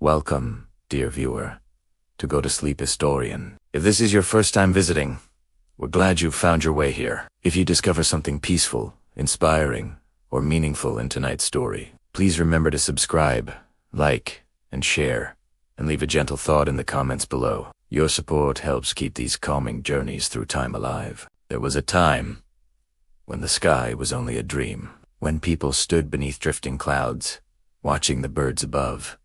Welcome, dear viewer, to Go to Sleep Historian. If this is your first time visiting, we're glad you've found your way here. If you discover something peaceful, inspiring, or meaningful in tonight's story, please remember to subscribe, like, and share, and leave a gentle thought in the comments below. Your support helps keep these calming journeys through time alive. There was a time when the sky was only a dream, when people stood beneath drifting clouds, watching the birds above,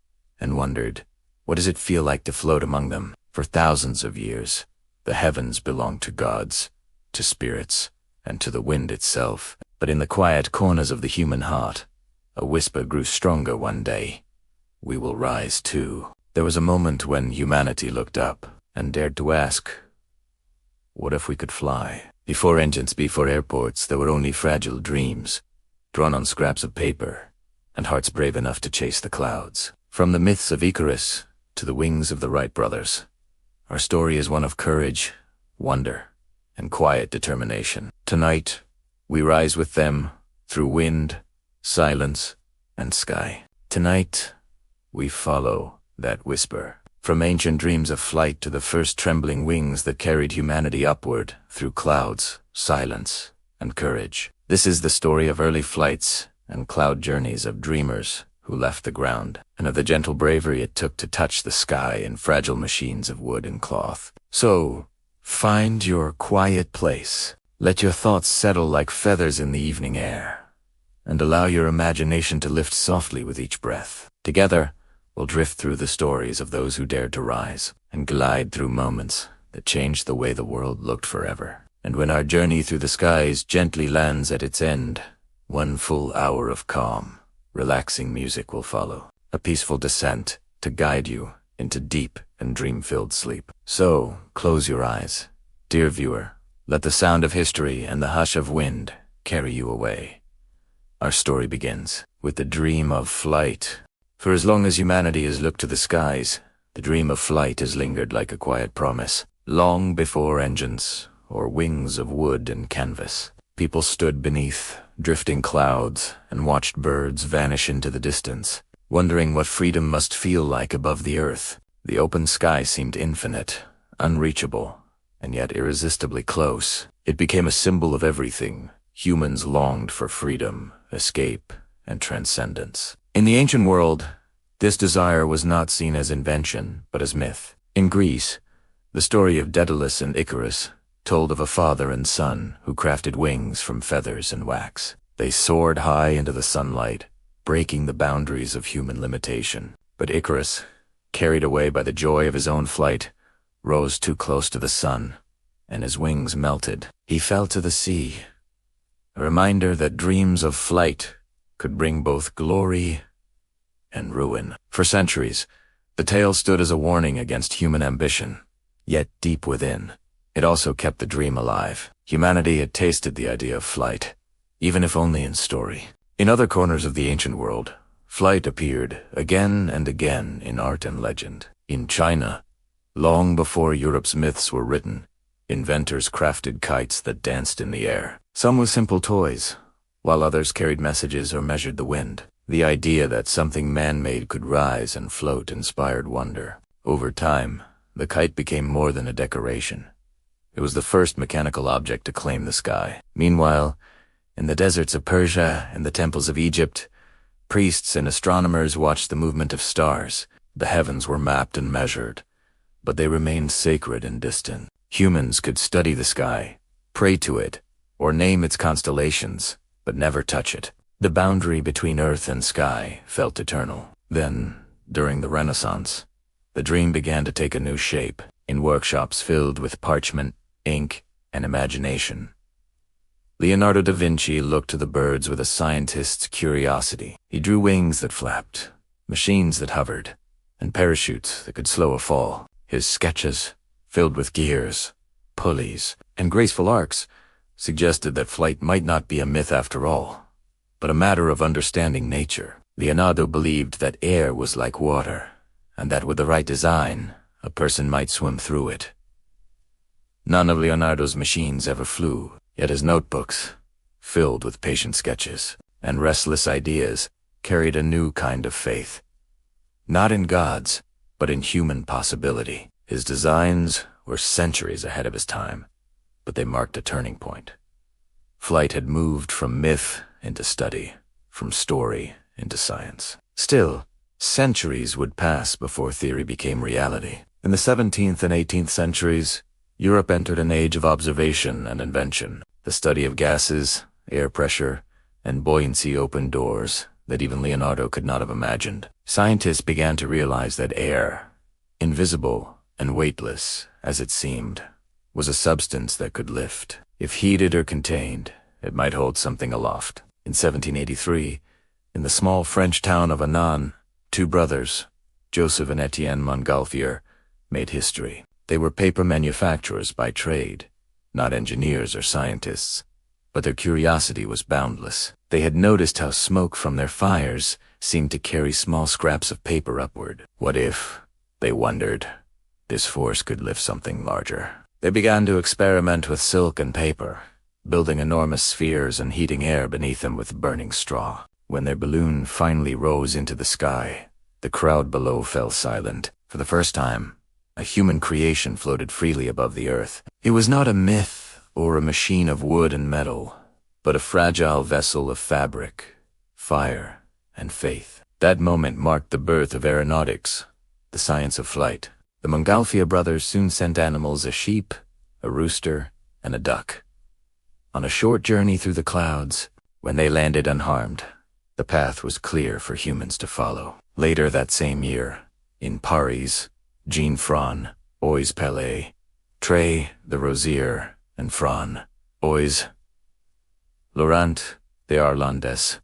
and wondered, what does it feel like to float among them? For thousands of years, the heavens belonged to gods, to spirits, and to the wind itself. But in the quiet corners of the human heart, a whisper grew stronger one day. We will rise too. There was a moment when humanity looked up and dared to ask, what if we could fly? Before engines, before airports, there were only fragile dreams, drawn on scraps of paper, and hearts brave enough to chase the clouds. From the myths of Icarus to the wings of the Wright brothers, our story is one of courage, wonder, and quiet determination. Tonight, we rise with them through wind, silence, and sky. Tonight, we follow that whisper. From ancient dreams of flight to the first trembling wings that carried humanity upward through clouds, silence, and courage. This is the story of early flights and cloud journeys of dreamers who left the ground, and of the gentle bravery it took to touch the sky in fragile machines of wood and cloth. So, find your quiet place. Let your thoughts settle like feathers in the evening air, and allow your imagination to lift softly with each breath. Together, we'll drift through the stories of those who dared to rise, and glide through moments that changed the way the world looked forever. And when our journey through the skies gently lands at its end, one full hour of calm, relaxing music will follow, a peaceful descent to guide you into deep and dream-filled sleep. So, close your eyes, dear viewer. Let the sound of history and the hush of wind carry you away. Our story begins with the dream of flight. For as long as humanity has looked to the skies, the dream of flight has lingered like a quiet promise. Long before engines or wings of wood and canvas, people stood beneath drifting clouds and watched birds vanish into the distance, wondering what freedom must feel like above the earth. The open sky seemed infinite, unreachable, and yet irresistibly close. It became a symbol of everything humans longed for: freedom, escape, and transcendence. In the ancient world, this desire was not seen as invention, but as myth. In Greece, the story of Daedalus and Icarus told of a father and son who crafted wings from feathers and wax. They soared high into the sunlight, breaking the boundaries of human limitation. But Icarus, carried away by the joy of his own flight, rose too close to the sun, and his wings melted. He fell to the sea, a reminder that dreams of flight could bring both glory and ruin. For centuries, the tale stood as a warning against human ambition. Yet deep within, it also kept the dream alive. Humanity had tasted the idea of flight, even if only in story. In other corners of the ancient world, flight appeared again and again in art and legend. In China, long before Europe's myths were written, inventors crafted kites that danced in the air. Some with simple toys, while others carried messages or measured the wind. The idea that something man-made could rise and float inspired wonder. Over time, the kite became more than a decoration. It was the first mechanical object to claim the sky. Meanwhile, in the deserts of Persia and the temples of Egypt, priests and astronomers watched the movement of stars. The heavens were mapped and measured, but they remained sacred and distant. Humans could study the sky, pray to it, or name its constellations, but never touch it. The boundary between earth and sky felt eternal. Then, during the Renaissance, the dream began to take a new shape. In workshops filled with parchment, ink, and imagination, Leonardo da Vinci looked to the birds with a scientist's curiosity. He drew wings that flapped, machines that hovered, and parachutes that could slow a fall. His sketches, filled with gears, pulleys, and graceful arcs, suggested that flight might not be a myth after all, but a matter of understanding nature. Leonardo believed that air was like water, and that with the right design, a person might swim through it. None of Leonardo's machines ever flew, yet his notebooks, filled with patient sketches and restless ideas, carried a new kind of faith. not in gods, but in human possibility. His designs were centuries ahead of his time, but they marked a turning point. Flight had moved from myth into study, from story into science. Still, centuries would pass before theory became reality. In the 17th and 18th centuries, Europe entered an age of observation and invention. The study of gases, air pressure, and buoyancy opened doors that even Leonardo could not have imagined. Scientists began to realize that air, invisible and weightless as it seemed, was a substance that could lift. If heated or contained, it might hold something aloft. In 1783, in the small French town of Annan, two brothers, Joseph and Etienne Montgolfier, made history. They were paper manufacturers by trade, not engineers or scientists, but their curiosity was boundless. They had noticed how smoke from their fires seemed to carry small scraps of paper upward. What if, they wondered, this force could lift something larger? They began to experiment with silk and paper, building enormous spheres and heating air beneath them with burning straw. When their balloon finally rose into the sky, the crowd below fell silent. For the first time, a human creation floated freely above the earth. It was not a myth or a machine of wood and metal, but a fragile vessel of fabric, fire, and faith. That moment marked the birth of aeronautics, the science of flight. The Montgolfier brothers soon sent animals: a sheep, a rooster, and a duck, on a short journey through the clouds. When they landed unharmed, the path was clear for humans to follow. Later that same year, in Paris, Jean Fran, Oise Palais, Trey the Rosier, and Fran, Oise, Laurent the Arlandes,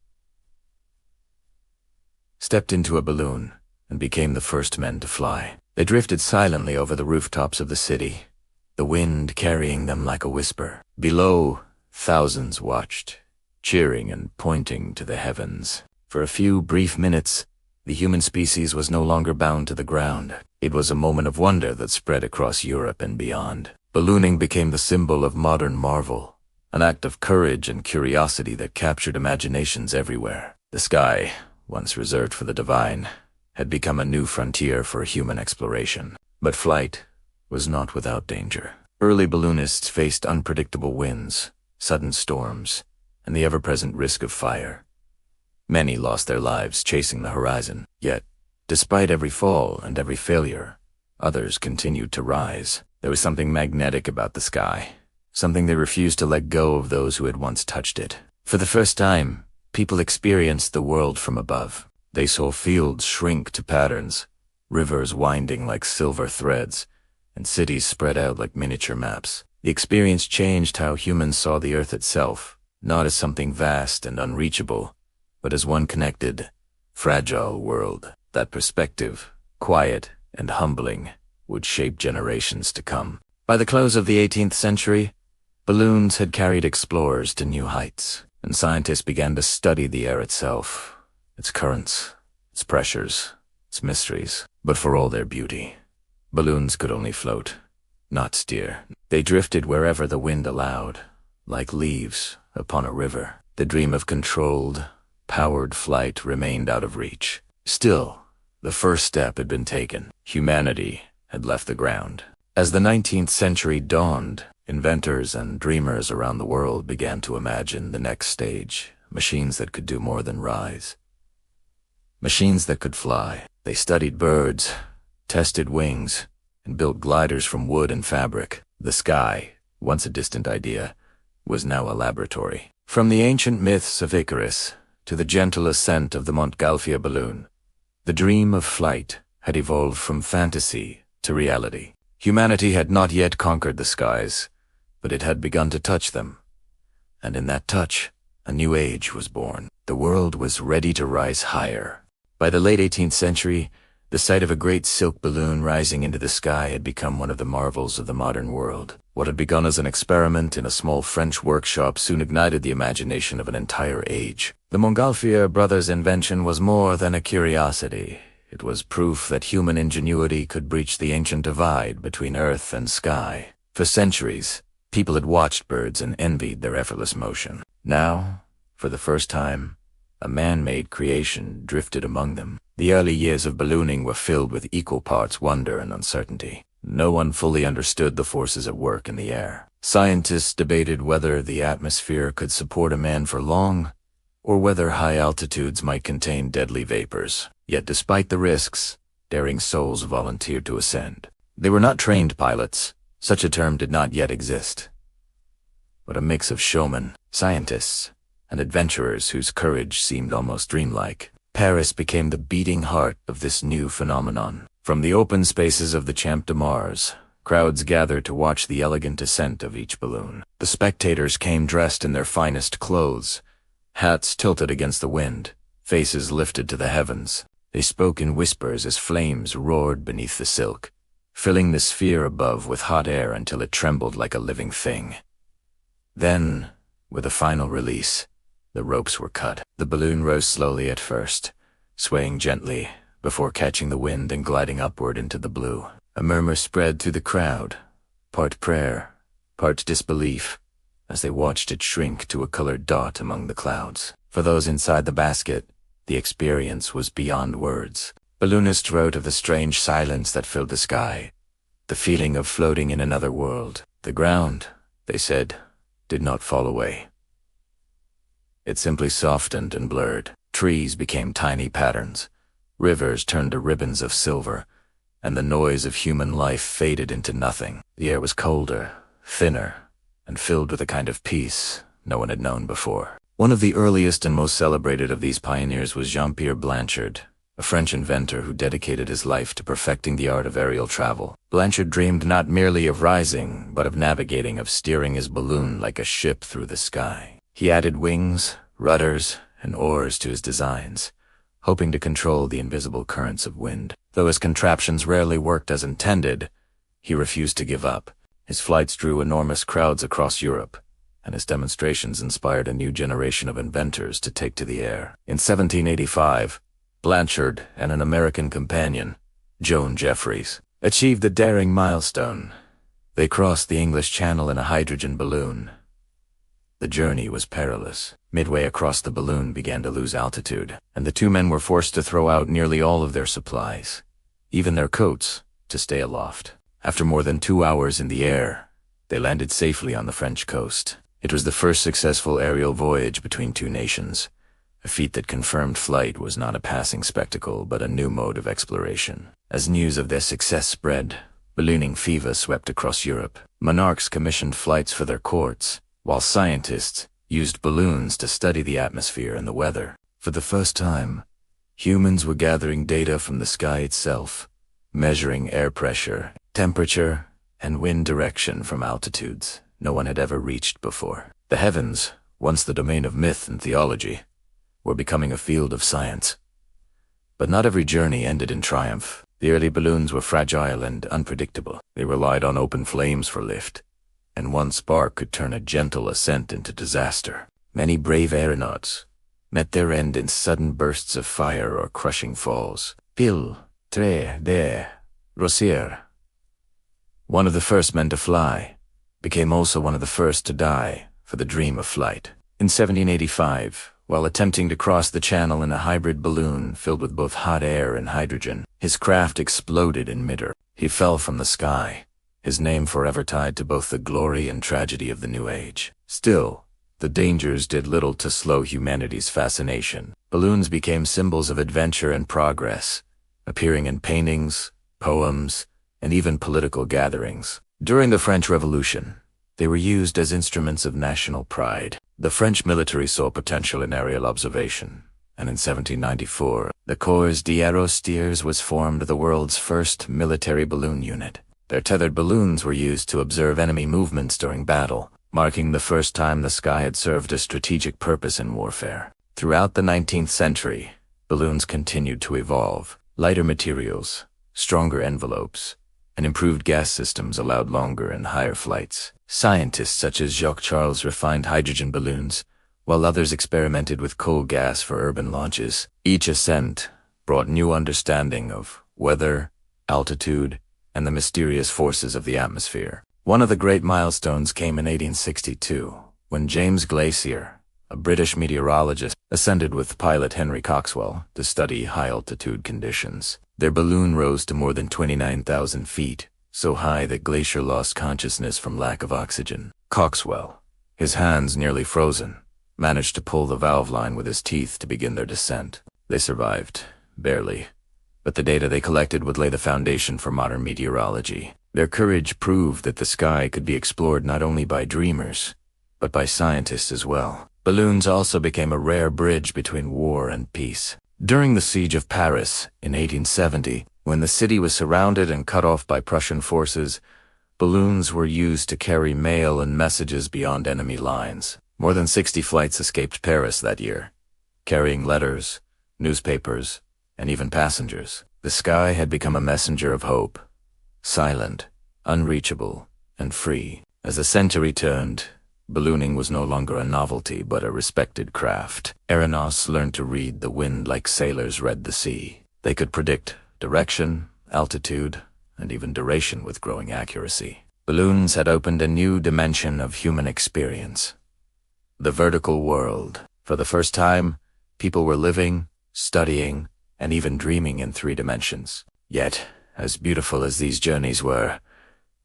stepped into a balloon and became the first men to fly. They drifted silently over the rooftops of the city, the wind carrying them like a whisper. Below, thousands watched, cheering and pointing to the heavens. For a few brief minutes, the human species was no longer bound to the ground. It was a moment of wonder that spread across Europe and beyond. Ballooning became the symbol of modern marvel, an act of courage and curiosity that captured imaginations everywhere. The sky, once reserved for the divine, had become a new frontier for human exploration. But flight was not without danger. Early balloonists faced unpredictable winds, sudden storms, and the ever-present risk of fire. Many lost their lives chasing the horizon. Yet, despite every fall and every failure, others continued to rise. There was something magnetic about the sky, something they refused to let go of those who had once touched it. For the first time, people experienced the world from above. They saw fields shrink to patterns, rivers winding like silver threads, and cities spread out like miniature maps. The experience changed how humans saw the earth itself, not as something vast and unreachable, but as one connected, fragile world. That perspective, quiet and humbling, would shape generations to come. By the close of the 18th century, balloons had carried explorers to new heights, and scientists began to study the air itself, its currents, its pressures, its mysteries. But for all their beauty, balloons could only float, not steer. They drifted wherever the wind allowed, like leaves upon a river. The dream of controlled, powered flight remained out of reach. Still, the first step had been taken. Humanity had left the ground. As the 19th century dawned, inventors and dreamers around the world began to imagine the next stage, machines that could do more than rise. Machines that could fly. They studied birds, tested wings, and built gliders from wood and fabric. The sky, once a distant idea, was now a laboratory. From the ancient myths of Icarus to the gentle ascent of the Montgolfier balloon, the dream of flight had evolved from fantasy to reality. Humanity had not yet conquered the skies, but it had begun to touch them. And in that touch, a new age was born. The world was ready to rise higher. By the late 18th century, the sight of a great silk balloon rising into the sky had become one of the marvels of the modern world. What had begun as an experiment in a small French workshop soon ignited the imagination of an entire age. The Montgolfier brothers' invention was more than a curiosity. It was proof that human ingenuity could breach the ancient divide between earth and sky. For centuries, people had watched birds and envied their effortless motion. Now, for the first time, a man-made creation drifted among them. The early years of ballooning were filled with equal parts wonder and uncertainty. No one fully understood the forces at work in the air. Scientists debated whether the atmosphere could support a man for long, or whether high altitudes might contain deadly vapors. Yet despite the risks, daring souls volunteered to ascend. They were not trained pilots. Such a term did not yet exist, but a mix of showmen, scientists, and adventurers whose courage seemed almost dreamlike. Paris became the beating heart of this new phenomenon. From the open spaces of the Champ de Mars, crowds gathered to watch the elegant ascent of each balloon. The spectators came dressed in their finest clothes, hats tilted against the wind, faces lifted to the heavens. They spoke in whispers as flames roared beneath the silk, filling the sphere above with hot air until it trembled like a living thing. Then, with a final release, the ropes were cut. The balloon rose slowly at first, swaying gently, before catching the wind and gliding upward into the blue. A murmur spread through the crowd, part prayer, part disbelief, as they watched it shrink to a colored dot among the clouds. For those inside the basket, the experience was beyond words. Balloonists wrote of the strange silence that filled the sky, the feeling of floating in another world. The ground, they said, did not fall away. It simply softened and blurred. Trees became tiny patterns, rivers turned to ribbons of silver, and the noise of human life faded into nothing. The air was colder, thinner, and filled with a kind of peace no one had known before. One of the earliest and most celebrated of these pioneers was Jean-Pierre Blanchard, a French inventor who dedicated his life to perfecting the art of aerial travel. Blanchard dreamed not merely of rising, but of navigating, of steering his balloon like a ship through the sky. He added wings, rudders, and oars to his designs, hoping to control the invisible currents of wind. Though his contraptions rarely worked as intended, he refused to give up. His flights drew enormous crowds across Europe, and his demonstrations inspired a new generation of inventors to take to the air. In 1785, Blanchard and an American companion, Joan Jeffries, achieved the daring milestone. They crossed the English Channel in a hydrogen balloon. The journey was perilous. Midway across, the balloon began to lose altitude, and the two men were forced to throw out nearly all of their supplies, even their coats, to stay aloft. After more than 2 hours in the air, they landed safely on the French coast. It was the first successful aerial voyage between two nations, a feat that confirmed flight was not a passing spectacle but a new mode of exploration. As news of their success spread, ballooning fever swept across Europe. Monarchs commissioned flights for their courts, while scientists used balloons to study the atmosphere and the weather. For the first time, humans were gathering data from the sky itself, measuring air pressure, temperature, and wind direction from altitudes no one had ever reached before. The heavens, once the domain of myth and theology, were becoming a field of science. But not every journey ended in triumph. The early balloons were fragile and unpredictable. They relied on open flames for lift, and one spark could turn a gentle ascent into disaster. Many brave aeronauts met their end in sudden bursts of fire or crushing falls. Pile, tre, de, Rossier, one of the first men to fly, became also one of the first to die for the dream of flight. In 1785, while attempting to cross the channel in a hybrid balloon filled with both hot air and hydrogen, his craft exploded in midair. He fell from the sky, his name forever tied to both the glory and tragedy of the new age. Still, the dangers did little to slow humanity's fascination. Balloons became symbols of adventure and progress, appearing in paintings, poems, and even political gatherings. During the French Revolution, they were used as instruments of national pride. The French military saw potential in aerial observation, and in 1794, the Corps d'Aérostiers was formed, the world's first military balloon unit. Their tethered balloons were used to observe enemy movements during battle, marking the first time the sky had served a strategic purpose in warfare. Throughout the 19th century, balloons continued to evolve. Lighter materials, stronger envelopes, and improved gas systems allowed longer and higher flights. Scientists such as Jacques-Charles refined hydrogen balloons, while others experimented with coal gas for urban launches. Each ascent brought new understanding of weather, altitude, and the mysterious forces of the atmosphere. One of the great milestones came in 1862, when James Glacier, a British meteorologist, ascended with pilot Henry Coxwell to study high-altitude conditions. Their balloon rose to more than 29,000 feet, so high that Glacier lost consciousness from lack of oxygen. Coxwell, his hands nearly frozen, managed to pull the valve line with his teeth to begin their descent. They survived, barely, but the data they collected would lay the foundation for modern meteorology. Their courage proved that the sky could be explored not only by dreamers, but by scientists as well. Balloons also became a rare bridge between war and peace. During the siege of Paris in 1870, when the city was surrounded and cut off by Prussian forces, balloons were used to carry mail and messages beyond enemy lines. More than 60 flights escaped Paris that year, carrying letters, newspapers, and even passengers. The sky had become a messenger of hope, silent, unreachable, and free. As the century turned, ballooning was no longer a novelty but a respected craft. Aeronauts learned to read the wind like sailors read the sea. They could predict direction, altitude, and even duration with growing accuracy. Balloons had opened a new dimension of human experience. The vertical world. For the first time, people were living, studying, and even dreaming in 3 dimensions. Yet, as beautiful as these journeys were,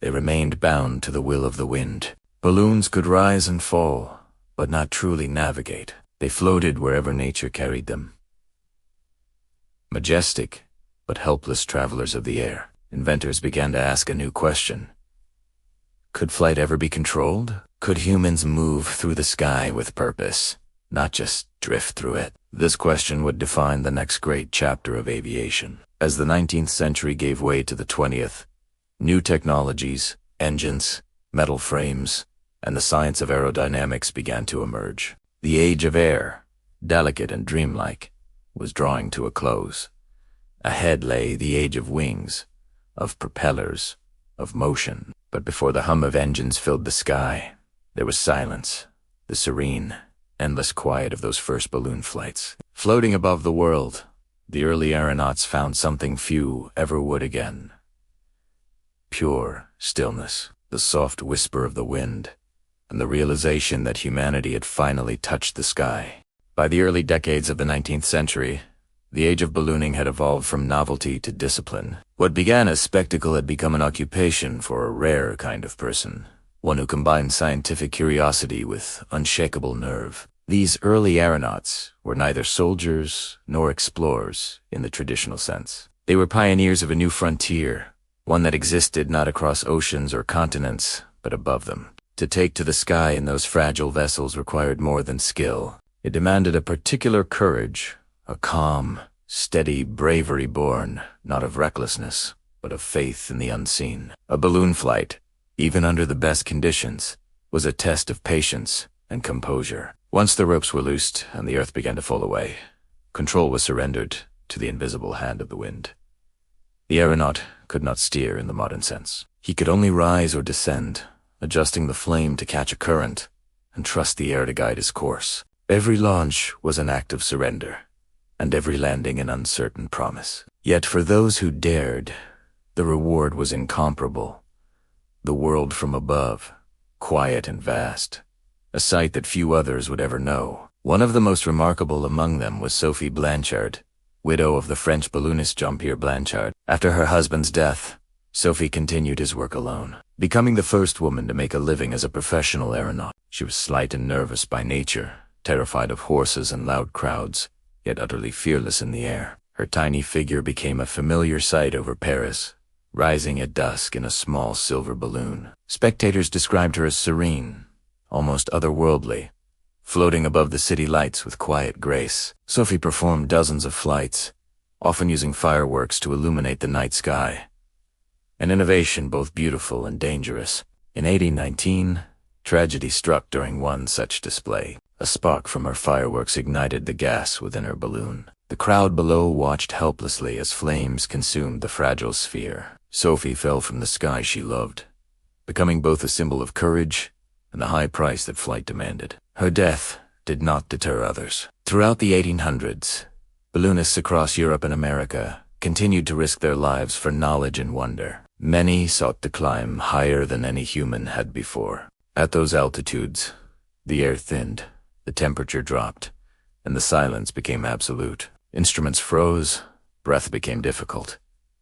they remained bound to the will of the wind. Balloons could rise and fall, but not truly navigate. They floated wherever nature carried them. Majestic, but helpless travelers of the air, inventors began to ask a new question. Could flight ever be controlled? Could humans move through the sky with purpose, not just drift through it? This question would define the next great chapter of aviation. As the 19th century gave way to the 20th, new technologies, engines, metal frames, and the science of aerodynamics began to emerge. The age of air, delicate and dreamlike, was drawing to a close. Ahead lay the age of wings, of propellers, of motion. But before the hum of engines filled the sky, there was silence, the serene, endless quiet of those first balloon flights. Floating above the world, the early aeronauts found something few ever would again. Pure stillness, the soft whisper of the wind, and the realization that humanity had finally touched the sky. By the early decades of the 19th century, the age of ballooning had evolved from novelty to discipline. What began as spectacle had become an occupation for a rare kind of person, one who combined scientific curiosity with unshakable nerve. These early aeronauts were neither soldiers nor explorers in the traditional sense. They were pioneers of a new frontier, one that existed not across oceans or continents, but above them. To take to the sky in those fragile vessels required more than skill. It demanded a particular courage, a calm, steady bravery born, not of recklessness, but of faith in the unseen. A balloon flight, even under the best conditions, was a test of patience and composure. Once the ropes were loosed and the earth began to fall away, control was surrendered to the invisible hand of the wind. The aeronaut could not steer in the modern sense. He could only rise or descend, adjusting the flame to catch a current, and trust the air to guide his course. Every launch was an act of surrender, and every landing an uncertain promise. Yet for those who dared, the reward was incomparable. The world from above, quiet and vast, a sight that few others would ever know. One of the most remarkable among them was Sophie Blanchard, widow of the French balloonist Jean-Pierre Blanchard. After her husband's death, Sophie continued his work alone, becoming the first woman to make a living as a professional aeronaut. She was slight and nervous by nature, terrified of horses and loud crowds, yet utterly fearless in the air. Her tiny figure became a familiar sight over Paris, rising at dusk in a small silver balloon. Spectators described her as serene, almost otherworldly, floating above the city lights with quiet grace. Sophie performed dozens of flights, often using fireworks to illuminate the night sky, an innovation both beautiful and dangerous. In 1819, tragedy struck during one such display. A spark from her fireworks ignited the gas within her balloon. The crowd below watched helplessly as flames consumed the fragile sphere. Sophie fell from the sky she loved, becoming both a symbol of courage and the high price that flight demanded. Her death did not deter others. Throughout the 1800s, balloonists across Europe and America continued to risk their lives for knowledge and wonder. Many sought to climb higher than any human had before. At those altitudes, the air thinned, The temperature dropped, and the silence became absolute. Instruments froze, breath became difficult,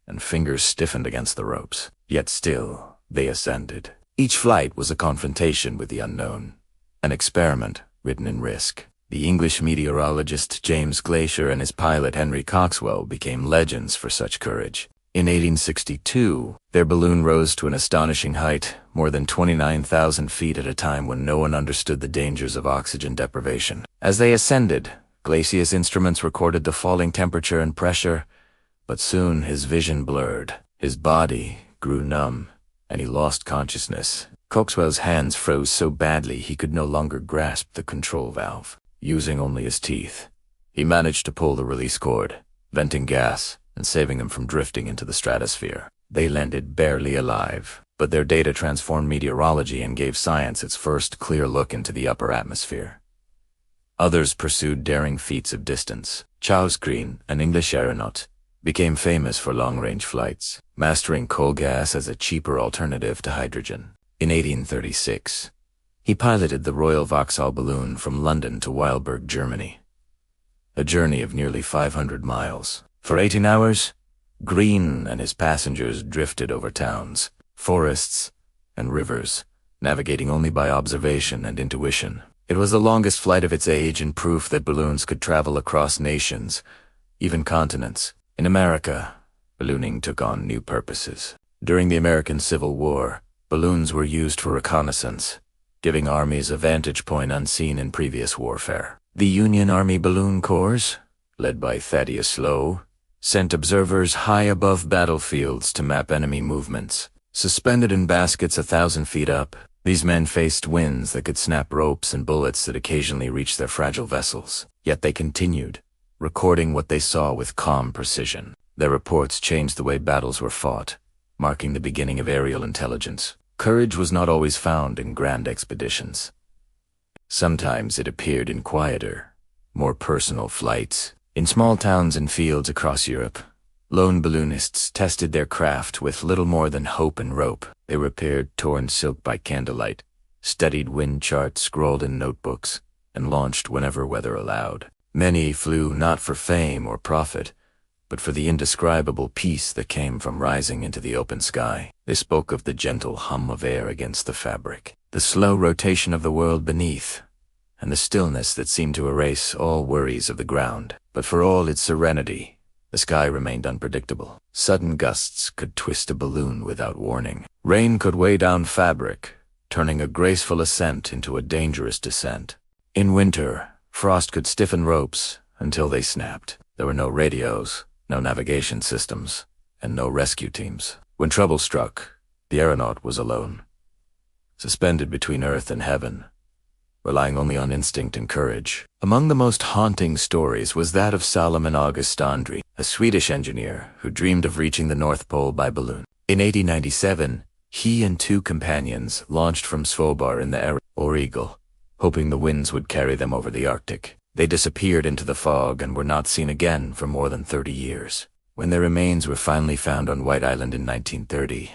and fingers stiffened against the ropes. Yet still, they ascended. Each flight was a confrontation with the unknown, an experiment written in risk. The English meteorologist James Glaisher and his pilot Henry Coxwell became legends for such courage. In 1862, their balloon rose to an astonishing height, more than 29,000 feet at a time when no one understood the dangers of oxygen deprivation. As they ascended, Glaisher's instruments recorded the falling temperature and pressure, but soon his vision blurred. His body grew numb, and he lost consciousness. Coxwell's hands froze so badly he could no longer grasp the control valve. Using only his teeth, he managed to pull the release cord, venting gas and saving them from drifting into the stratosphere. They landed barely alive, but their data transformed meteorology and gave science its first clear look into the upper atmosphere. Others pursued daring feats of distance. Charles Green, an English aeronaut, became famous for long-range flights, mastering coal gas as a cheaper alternative to hydrogen. In 1836, he piloted the Royal Vauxhall balloon from London to Weilburg, Germany, a journey of nearly 500 miles. For 18 hours, Green and his passengers drifted over towns, forests, and rivers, navigating only by observation and intuition. It was the longest flight of its age and proof that balloons could travel across nations, even continents. In America, ballooning took on new purposes. During the American Civil War, balloons were used for reconnaissance, giving armies a vantage point unseen in previous warfare. The Union Army Balloon Corps, led by Thaddeus Lowe, sent observers high above battlefields to map enemy movements. Suspended in baskets 1,000 feet up, these men faced winds that could snap ropes and bullets that occasionally reached their fragile vessels. Yet they continued, recording what they saw with calm precision. Their reports changed the way battles were fought, marking the beginning of aerial intelligence. Courage was not always found in grand expeditions. Sometimes it appeared in quieter, more personal flights. In small towns and fields across Europe, lone balloonists tested their craft with little more than hope and rope. They repaired torn silk by candlelight, studied wind charts scrawled in notebooks, and launched whenever weather allowed. Many flew not for fame or profit, but for the indescribable peace that came from rising into the open sky. They spoke of the gentle hum of air against the fabric, the slow rotation of the world beneath, and the stillness that seemed to erase all worries of the ground. But for all its serenity, the sky remained unpredictable. Sudden gusts could twist a balloon without warning. Rain could weigh down fabric, turning a graceful ascent into a dangerous descent. In winter, frost could stiffen ropes until they snapped. There were no radios, no navigation systems, and no rescue teams. When trouble struck, the aeronaut was alone, suspended between earth and heaven, relying only on instinct and courage. Among the most haunting stories was that of Salomon August André, a Swedish engineer who dreamed of reaching the North Pole by balloon. In 1897, he and 2 companions launched from Svalbard in the Eagle, hoping the winds would carry them over the Arctic. They disappeared into the fog and were not seen again for more than 30 years. When their remains were finally found on White Island in 1930,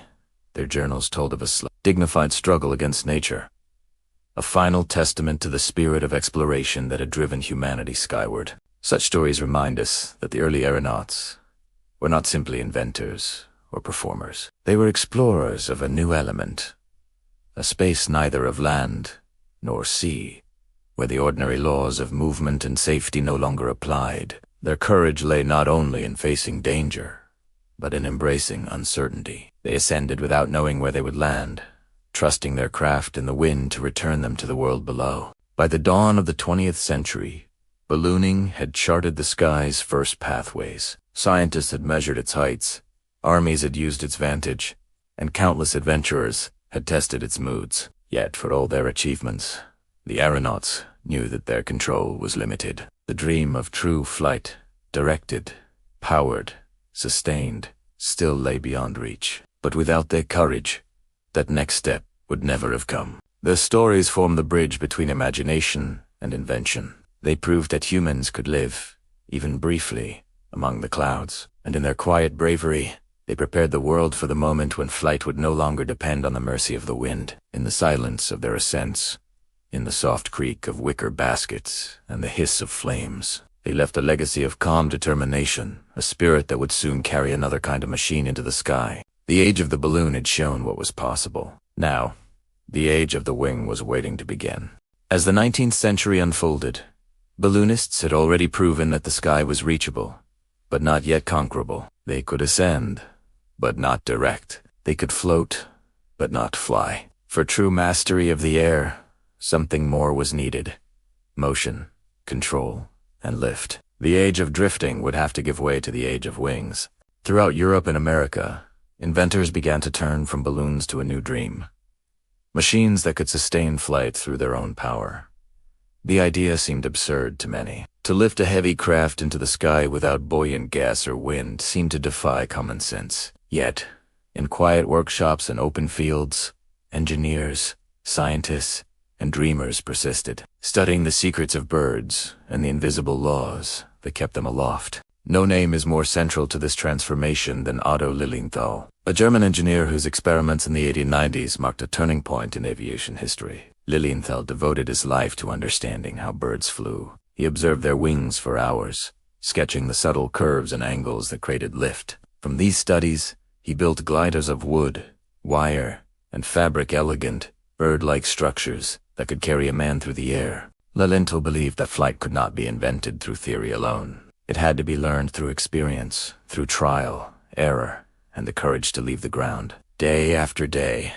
their journals told of a dignified struggle against nature, a final testament to the spirit of exploration that had driven humanity skyward. Such stories remind us that the early aeronauts were not simply inventors or performers. They were explorers of a new element, a space neither of land nor sea, where the ordinary laws of movement and safety no longer applied. Their courage lay not only in facing danger, but in embracing uncertainty. They ascended without knowing where they would land, trusting their craft in the wind to return them to the world below. By the dawn of the 20th century, ballooning had charted the sky's first pathways. Scientists had measured its heights, armies had used its vantage, and countless adventurers had tested its moods. Yet, for all their achievements, the aeronauts knew that their control was limited. The dream of true flight, directed, powered, sustained, still lay beyond reach. But without their courage, that next step would never have come. Their stories form the bridge between imagination and invention. They proved that humans could live, even briefly, among the clouds. And in their quiet bravery, they prepared the world for the moment when flight would no longer depend on the mercy of the wind. In the silence of their ascents, In the soft creak of wicker baskets and the hiss of flames, they left a legacy of calm determination, a spirit that would soon carry another kind of machine into the sky. The age of the balloon had shown what was possible. Now, the age of the wing was waiting to begin. As the 19th century unfolded, balloonists had already proven that the sky was reachable, but not yet conquerable. They could ascend, but not direct. They could float, but not fly. For true mastery of the air, something more was needed: motion, control, and lift. The age of drifting would have to give way to the age of wings. Throughout Europe and America, inventors began to turn from balloons to a new dream: machines that could sustain flight through their own power. The idea seemed absurd to many. To lift a heavy craft into the sky without buoyant gas or wind seemed to defy common sense. Yet, in quiet workshops and open fields, engineers, scientists, and dreamers persisted, studying the secrets of birds and the invisible laws that kept them aloft. No name is more central to this transformation than Otto Lilienthal, a German engineer whose experiments in the 1890s marked a turning point in aviation history. Lilienthal devoted his life to understanding how birds flew. He observed their wings for hours, sketching the subtle curves and angles that created lift. From these studies, he built gliders of wood, wire, and fabric, elegant, bird-like structures that could carry a man through the air. Lilienthal believed that flight could not be invented through theory alone. It had to be learned through experience, through trial, error, and the courage to leave the ground. Day after day,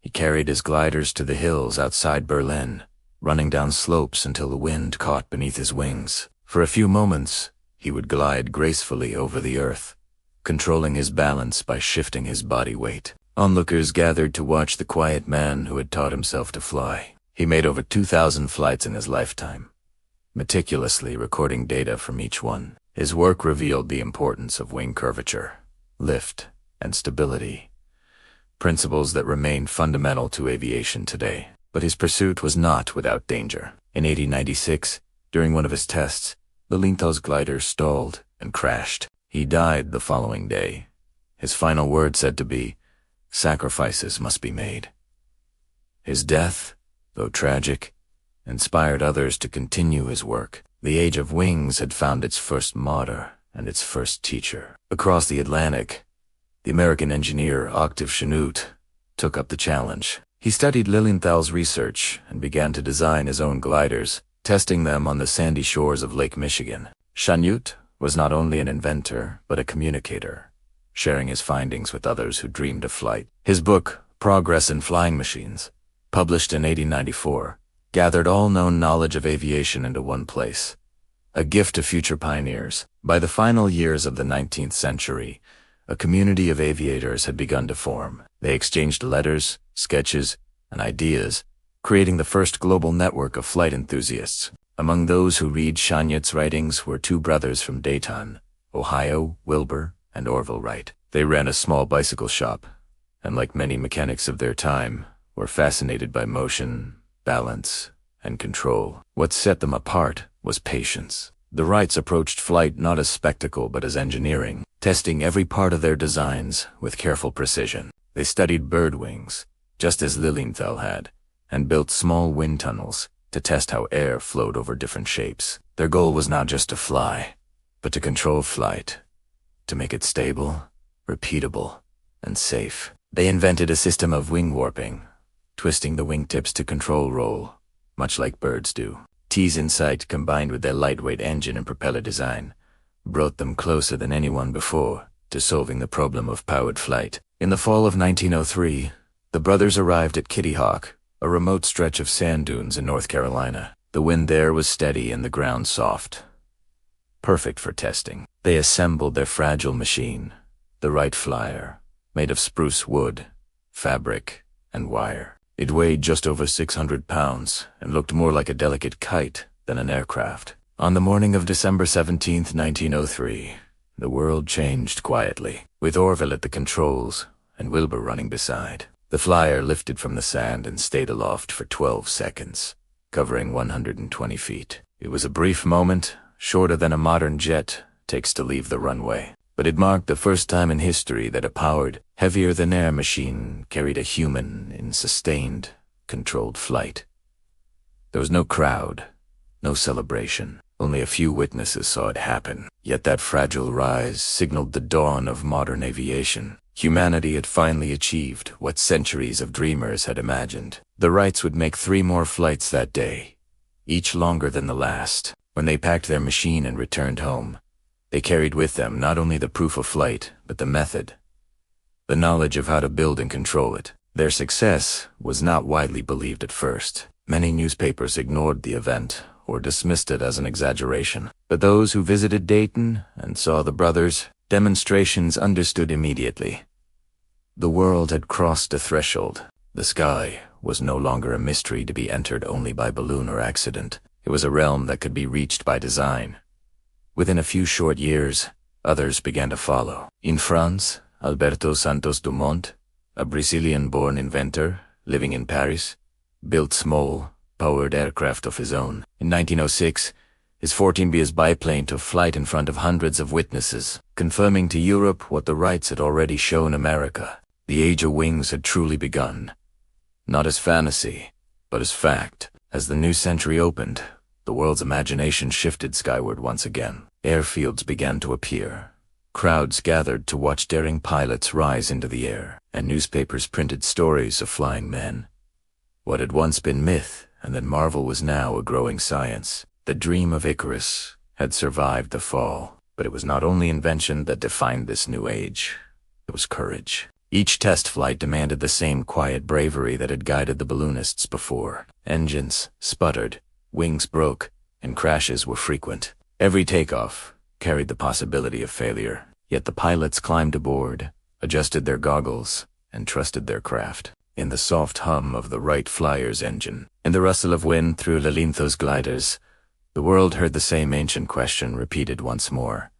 he carried his gliders to the hills outside Berlin, running down slopes until the wind caught beneath his wings. For a few moments, he would glide gracefully over the earth, controlling his balance by shifting his body weight. Onlookers gathered to watch the quiet man who had taught himself to fly. He made over 2,000 flights in his lifetime, meticulously recording data from each one. His work revealed the importance of wing curvature, lift, and stability, principles that remain fundamental to aviation today. But his pursuit was not without danger. In 1896, during one of his tests, Lilienthal's glider stalled and crashed. He died the following day, his final words said to be, "Sacrifices must be made." His death, though tragic, inspired others to continue his work. The age of wings had found its first martyr and its first teacher. Across the Atlantic, the American engineer Octave Chanute took up the challenge. He studied Lilienthal's research and began to design his own gliders, testing them on the sandy shores of Lake Michigan. Chanute was not only an inventor, but a communicator, sharing his findings with others who dreamed of flight. His book, Progress in Flying Machines, published in 1894, gathered all known knowledge of aviation into one place, a gift to future pioneers. By the final years of the 19th century, a community of aviators had begun to form. They exchanged letters, sketches, and ideas, creating the first global network of flight enthusiasts. Among those who read Chanute's writings were two brothers from Dayton, Ohio, Wilbur and Orville Wright. They ran a small bicycle shop, and like many mechanics of their time, were fascinated by motion, balance, and control. What set them apart was patience. The Wrights approached flight not as spectacle but as engineering, testing every part of their designs with careful precision. They studied bird wings, just as Lilienthal had, and built small wind tunnels to test how air flowed over different shapes. Their goal was not just to fly, but to control flight, to make it stable, repeatable, and safe. They invented a system of wing warping, twisting the wingtips to control roll, much like birds do. T's insight, combined with their lightweight engine and propeller design, brought them closer than anyone before to solving the problem of powered flight. In the fall of 1903, the brothers arrived at Kitty Hawk, a remote stretch of sand dunes in North Carolina. The wind there was steady and the ground soft, perfect for testing. They assembled their fragile machine, the Wright Flyer, made of spruce wood, fabric, and wire. It weighed just over 600 pounds and looked more like a delicate kite than an aircraft. On the morning of December 17, 1903, the world changed quietly, with Orville at the controls and Wilbur running beside. The Flyer lifted from the sand and stayed aloft for 12 seconds, covering 120 feet. It was a brief moment, shorter than a modern jet takes to leave the runway, but it marked the first time in history that a powered, heavier-than-air machine carried a human in sustained, controlled flight. There was no crowd, no celebration. Only a few witnesses saw it happen. Yet that fragile rise signaled the dawn of modern aviation. Humanity had finally achieved what centuries of dreamers had imagined. The Wrights would make 3 more flights that day, each longer than the last. When they packed their machine and returned home, they carried with them not only the proof of flight, but the method, the knowledge of how to build and control it. Their success was not widely believed at first. Many newspapers ignored the event or dismissed it as an exaggeration. But those who visited Dayton and saw the brothers' demonstrations understood immediately. The world had crossed a threshold. The sky was no longer a mystery to be entered only by balloon or accident. It was a realm that could be reached by design. Within a few short years, others began to follow. In France, Alberto Santos Dumont, a Brazilian-born inventor living in Paris, built small, powered aircraft of his own. In 1906, his 14B biplane took flight in front of hundreds of witnesses, confirming to Europe what the Wrights had already shown America. The age of wings had truly begun, not as fantasy, but as fact. As the new century opened, the world's imagination shifted skyward once again. Airfields began to appear. Crowds gathered to watch daring pilots rise into the air, and newspapers printed stories of flying men. What had once been myth and then marvel was now a growing science. The dream of Icarus had survived the fall, but it was not only invention that defined this new age. It was courage. Each test flight demanded the same quiet bravery that had guided the balloonists before. Engines sputtered, wings broke, and crashes were frequent. Every takeoff carried the possibility of failure, yet the pilots climbed aboard, adjusted their goggles, and trusted their craft. In the soft hum of the Wright Flyer's engine, in the rustle of wind through Lalinto's gliders, the world heard the same ancient question repeated once more.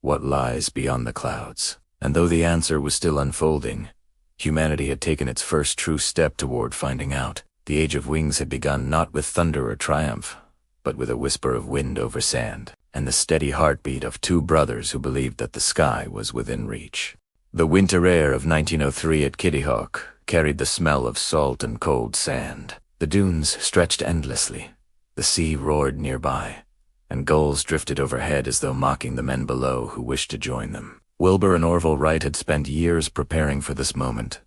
What lies beyond the clouds? And though the answer was still unfolding, humanity had taken its first true step toward finding out. The age of wings had begun not with thunder or triumph, but with a whisper of wind over sand, and the steady heartbeat of 2 brothers who believed that the sky was within reach. The winter air of 1903 at Kitty Hawk carried the smell of salt and cold sand. The dunes stretched endlessly. The sea roared nearby, and gulls drifted overhead as though mocking the men below who wished to join them. Wilbur and Orville Wright had spent years preparing for this moment.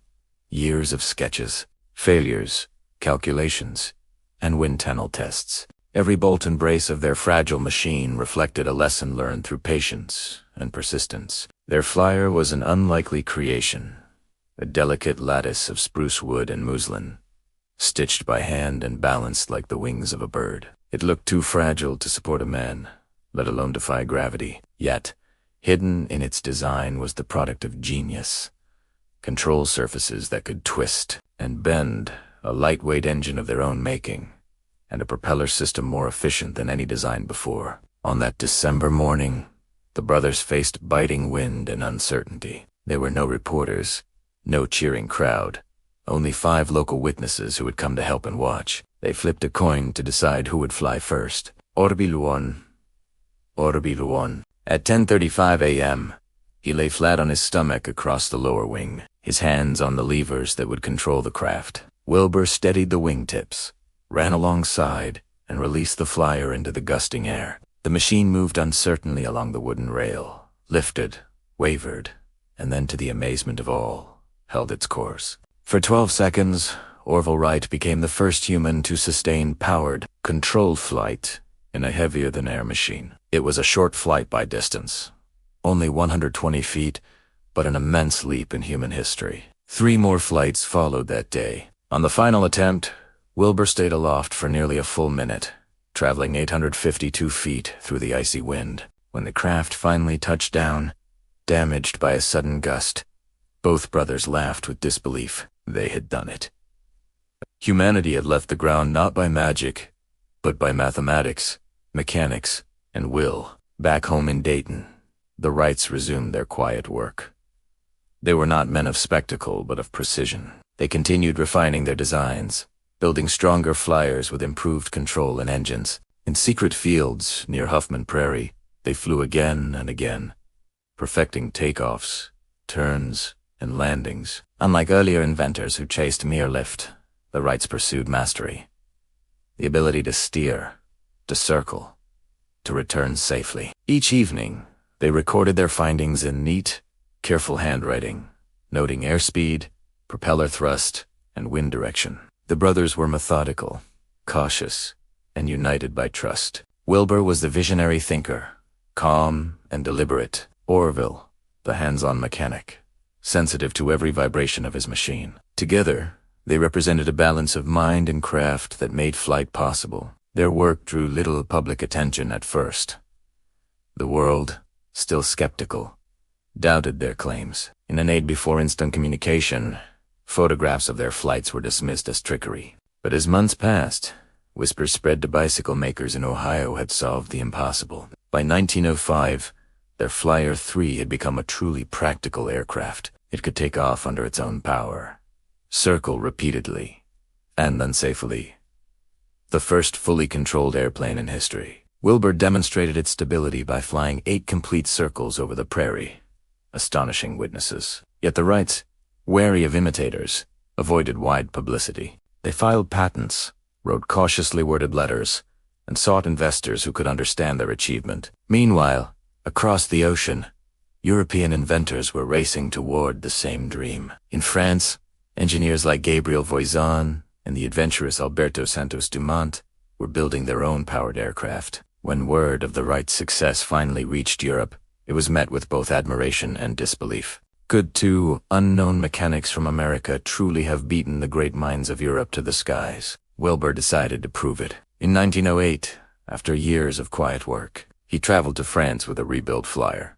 Years of sketches, failures, calculations, and wind tunnel tests. Every bolt and brace of their fragile machine reflected a lesson learned through patience and persistence. Their flyer was an unlikely creation, a delicate lattice of spruce wood and muslin, stitched by hand and balanced like the wings of a bird. It looked too fragile to support a man, let alone defy gravity. Yet, hidden in its design was the product of genius. Control surfaces that could twist and bend, a lightweight engine of their own making, and a propeller system more efficient than any design before. On that December morning, the brothers faced biting wind and uncertainty. There were no reporters, no cheering crowd, only 5 local witnesses who had come to help and watch. They flipped a coin to decide who would fly first. Orbi-Luon. At 10:35 a.m., he lay flat on his stomach across the lower wing, his hands on the levers that would control the craft. Wilbur steadied the wingtips, ran alongside, and released the flyer into the gusting air. The machine moved uncertainly along the wooden rail, lifted, wavered, and then, to the amazement of all, held its course. For 12 seconds, Orville Wright became the first human to sustain powered, controlled flight in a heavier-than-air machine. It was a short flight by distance, only 120 feet, but an immense leap in human history. 3 more flights followed that day. On the final attempt, Wilbur stayed aloft for nearly a full minute, traveling 852 feet through the icy wind. When the craft finally touched down, damaged by a sudden gust, both brothers laughed with disbelief. They had done it. Humanity had left the ground not by magic, but by mathematics, mechanics, and will. Back home in Dayton, the Wrights resumed their quiet work. They were not men of spectacle, but of precision. They continued refining their designs, building stronger flyers with improved control and engines. In secret fields near Huffman Prairie, they flew again and again, perfecting takeoffs, turns, and landings. Unlike earlier inventors who chased mere lift, the Wrights pursued mastery. the ability to steer, to circle, to return safely. Each evening, they recorded their findings in neat, careful handwriting, noting airspeed, propeller thrust, and wind direction. The brothers were methodical, cautious, and united by trust. Wilbur was the visionary thinker, calm and deliberate. Orville, the hands-on mechanic, sensitive to every vibration of his machine. Together, they represented a balance of mind and craft that made flight possible. Their work drew little public attention at first. The world, still skeptical, doubted their claims. In an age before instant communication, photographs of their flights were dismissed as trickery. But as months passed, whispers spread to bicycle makers in Ohio had solved the impossible. By 1905, their Flyer 3 had become a truly practical aircraft. It could take off under its own power, circle repeatedly, and unsafely. The first fully controlled airplane in history. Wilbur demonstrated its stability by flying 8 complete circles over the prairie, astonishing witnesses. Yet the Wrights, wary of imitators, avoided wide publicity. They filed patents, wrote cautiously worded letters, and sought investors who could understand their achievement. Meanwhile, across the ocean, European inventors were racing toward the same dream. In France, engineers like Gabriel Voisin and the adventurous Alberto Santos Dumont were building their own powered aircraft. When word of the Wrights' success finally reached Europe, it was met with both admiration and disbelief. Could 2 unknown mechanics from America truly have beaten the great minds of Europe to the skies? Wilbur decided to prove it. In 1908, after years of quiet work, he traveled to France with a rebuilt Flyer.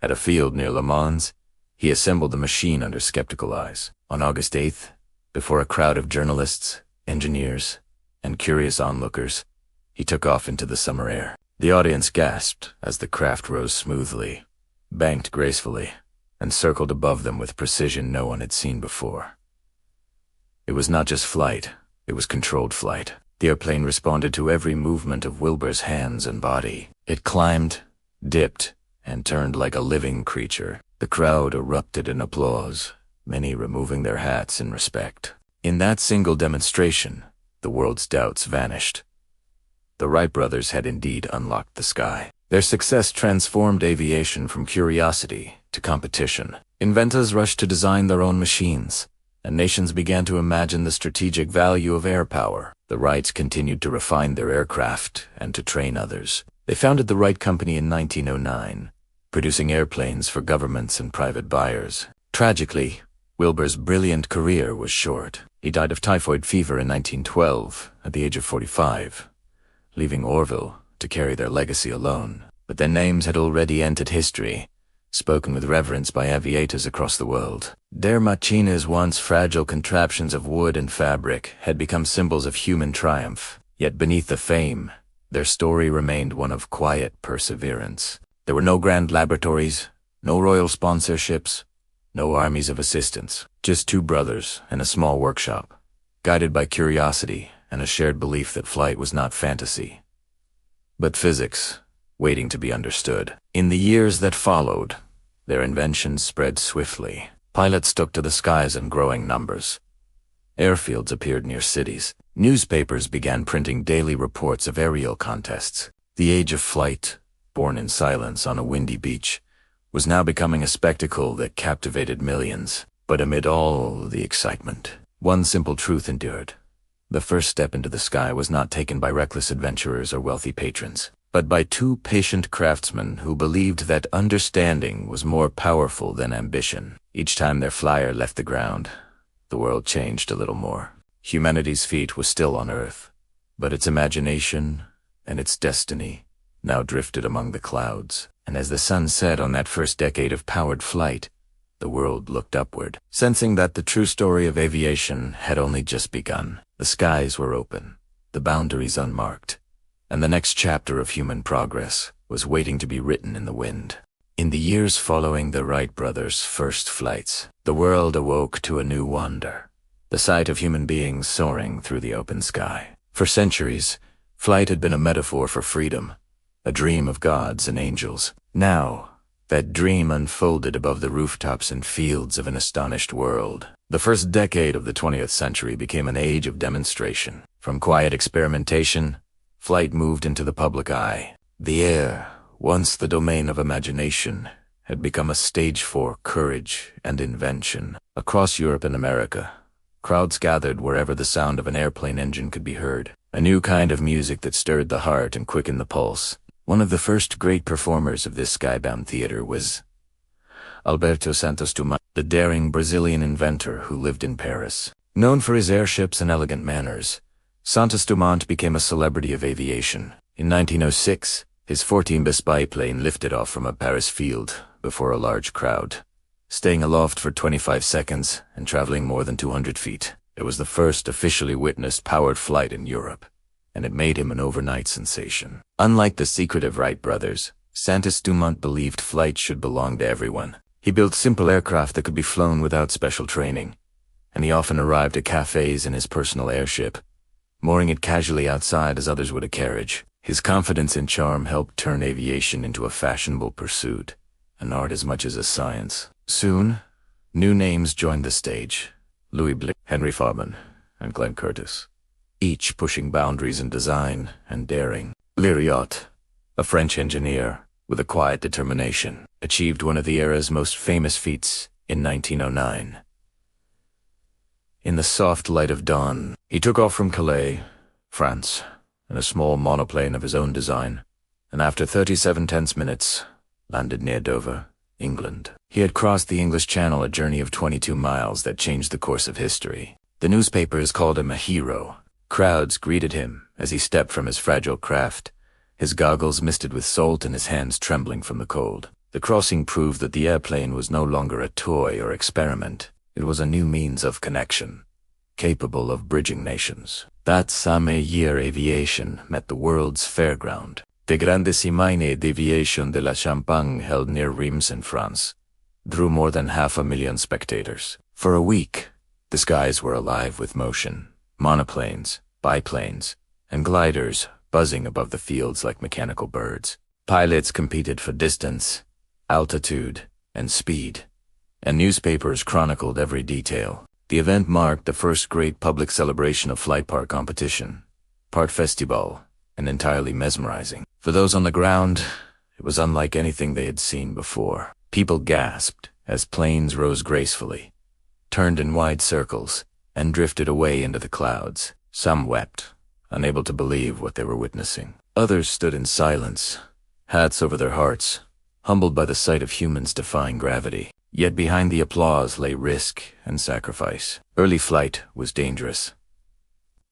At a field near Le Mans, he assembled the machine under skeptical eyes. On August 8th, before a crowd of journalists, engineers, and curious onlookers, he took off into the summer air. The audience gasped as the craft rose smoothly, banked gracefully, and circled above them with precision no one had seen before. It was not just flight, it was controlled flight. The airplane responded to every movement of Wilbur's hands and body. It climbed, dipped, and turned like a living creature. The crowd erupted in applause, many removing their hats in respect. In that single demonstration, the world's doubts vanished. The Wright brothers had indeed unlocked the sky. Their success transformed aviation from curiosity to competition. Inventors rushed to design their own machines, and nations began to imagine the strategic value of air power. The Wrights continued to refine their aircraft and to train others. They founded the Wright Company in 1909, producing airplanes for governments and private buyers. Tragically, Wilbur's brilliant career was short. He died of typhoid fever in 1912 at the age of 45, leaving Orville to carry their legacy alone. But their names had already entered history, spoken with reverence by aviators across the world. Their machines, once fragile contraptions of wood and fabric, had become symbols of human triumph. Yet beneath the fame, their story remained one of quiet perseverance. There were no grand laboratories, no royal sponsorships, no armies of assistants. Just 2 brothers and a small workshop, guided by curiosity and a shared belief that flight was not fantasy, but physics, waiting to be understood. In the years that followed, their inventions spread swiftly. Pilots took to the skies in growing numbers. Airfields appeared near cities. Newspapers began printing daily reports of aerial contests. The age of flight, born in silence on a windy beach, was now becoming a spectacle that captivated millions. But amid all the excitement, one simple truth endured. The first step into the sky was not taken by reckless adventurers or wealthy patrons, but by 2 patient craftsmen who believed that understanding was more powerful than ambition. Each time their Flyer left the ground, the world changed a little more. Humanity's feet was still on Earth, but its imagination and its destiny now drifted among the clouds. And as the sun set on that first decade of powered flight, the world looked upward, sensing that the true story of aviation had only just begun. The skies were open, the boundaries unmarked, and the next chapter of human progress was waiting to be written in the wind. In the years following the Wright brothers' first flights, the world awoke to a new wonder, the sight of human beings soaring through the open sky. For centuries, flight had been a metaphor for freedom, a dream of gods and angels. Now, that dream unfolded above the rooftops and fields of an astonished world. The first decade of the 20th century became an age of demonstration. From quiet experimentation, flight moved into the public eye. The air, once the domain of imagination, had become a stage for courage and invention. Across Europe and America, crowds gathered wherever the sound of an airplane engine could be heard, a new kind of music that stirred the heart and quickened the pulse. One of the first great performers of this skybound theater was Alberto Santos Dumont, the daring Brazilian inventor who lived in Paris. Known for his airships and elegant manners, Santos Dumont became a celebrity of aviation. In 1906, his 14 biplane lifted off from a Paris field before a large crowd, staying aloft for 25 seconds and traveling more than 200 feet. It was the first officially witnessed powered flight in Europe, and it made him an overnight sensation. Unlike the secretive Wright brothers, Santos Dumont believed flight should belong to everyone. He built simple aircraft that could be flown without special training, and he often arrived at cafes in his personal airship, mooring it casually outside as others would a carriage. His confidence and charm helped turn aviation into a fashionable pursuit, an art as much as a science. Soon, new names joined the stage: Louis Blix, Henry Farman, and Glenn Curtiss, each pushing boundaries in design and daring. Blériot, a French engineer with a quiet determination, achieved one of the era's most famous feats in 1909. In the soft light of dawn, he took off from Calais, France, in a small monoplane of his own design, and after 37 tense minutes, landed near Dover, England. He had crossed the English Channel, a journey of 22 miles that changed the course of history. The newspapers called him a hero. Crowds greeted him as he stepped from his fragile craft, his goggles misted with salt and his hands trembling from the cold. The crossing proved that the airplane was no longer a toy or experiment. It was a new means of connection, capable of bridging nations. That same year, aviation met the world's fairground. The Grande Semaine d'Aviation de la Champagne, held near Reims in France, drew more than 500,000 spectators. For a week, the skies were alive with motion. Monoplanes, biplanes, and gliders buzzing above the fields like mechanical birds. Pilots competed for distance, altitude, and speed, and newspapers chronicled every detail. The event marked the first great public celebration of flight park competition, part festival, and entirely mesmerizing. For those on the ground, it was unlike anything they had seen before. People gasped as planes rose gracefully, turned in wide circles, and drifted away into the clouds. Some wept, unable to believe what they were witnessing. Others stood in silence, hats over their hearts, humbled by the sight of humans defying gravity. Yet behind the applause lay risk and sacrifice. Early flight was dangerous.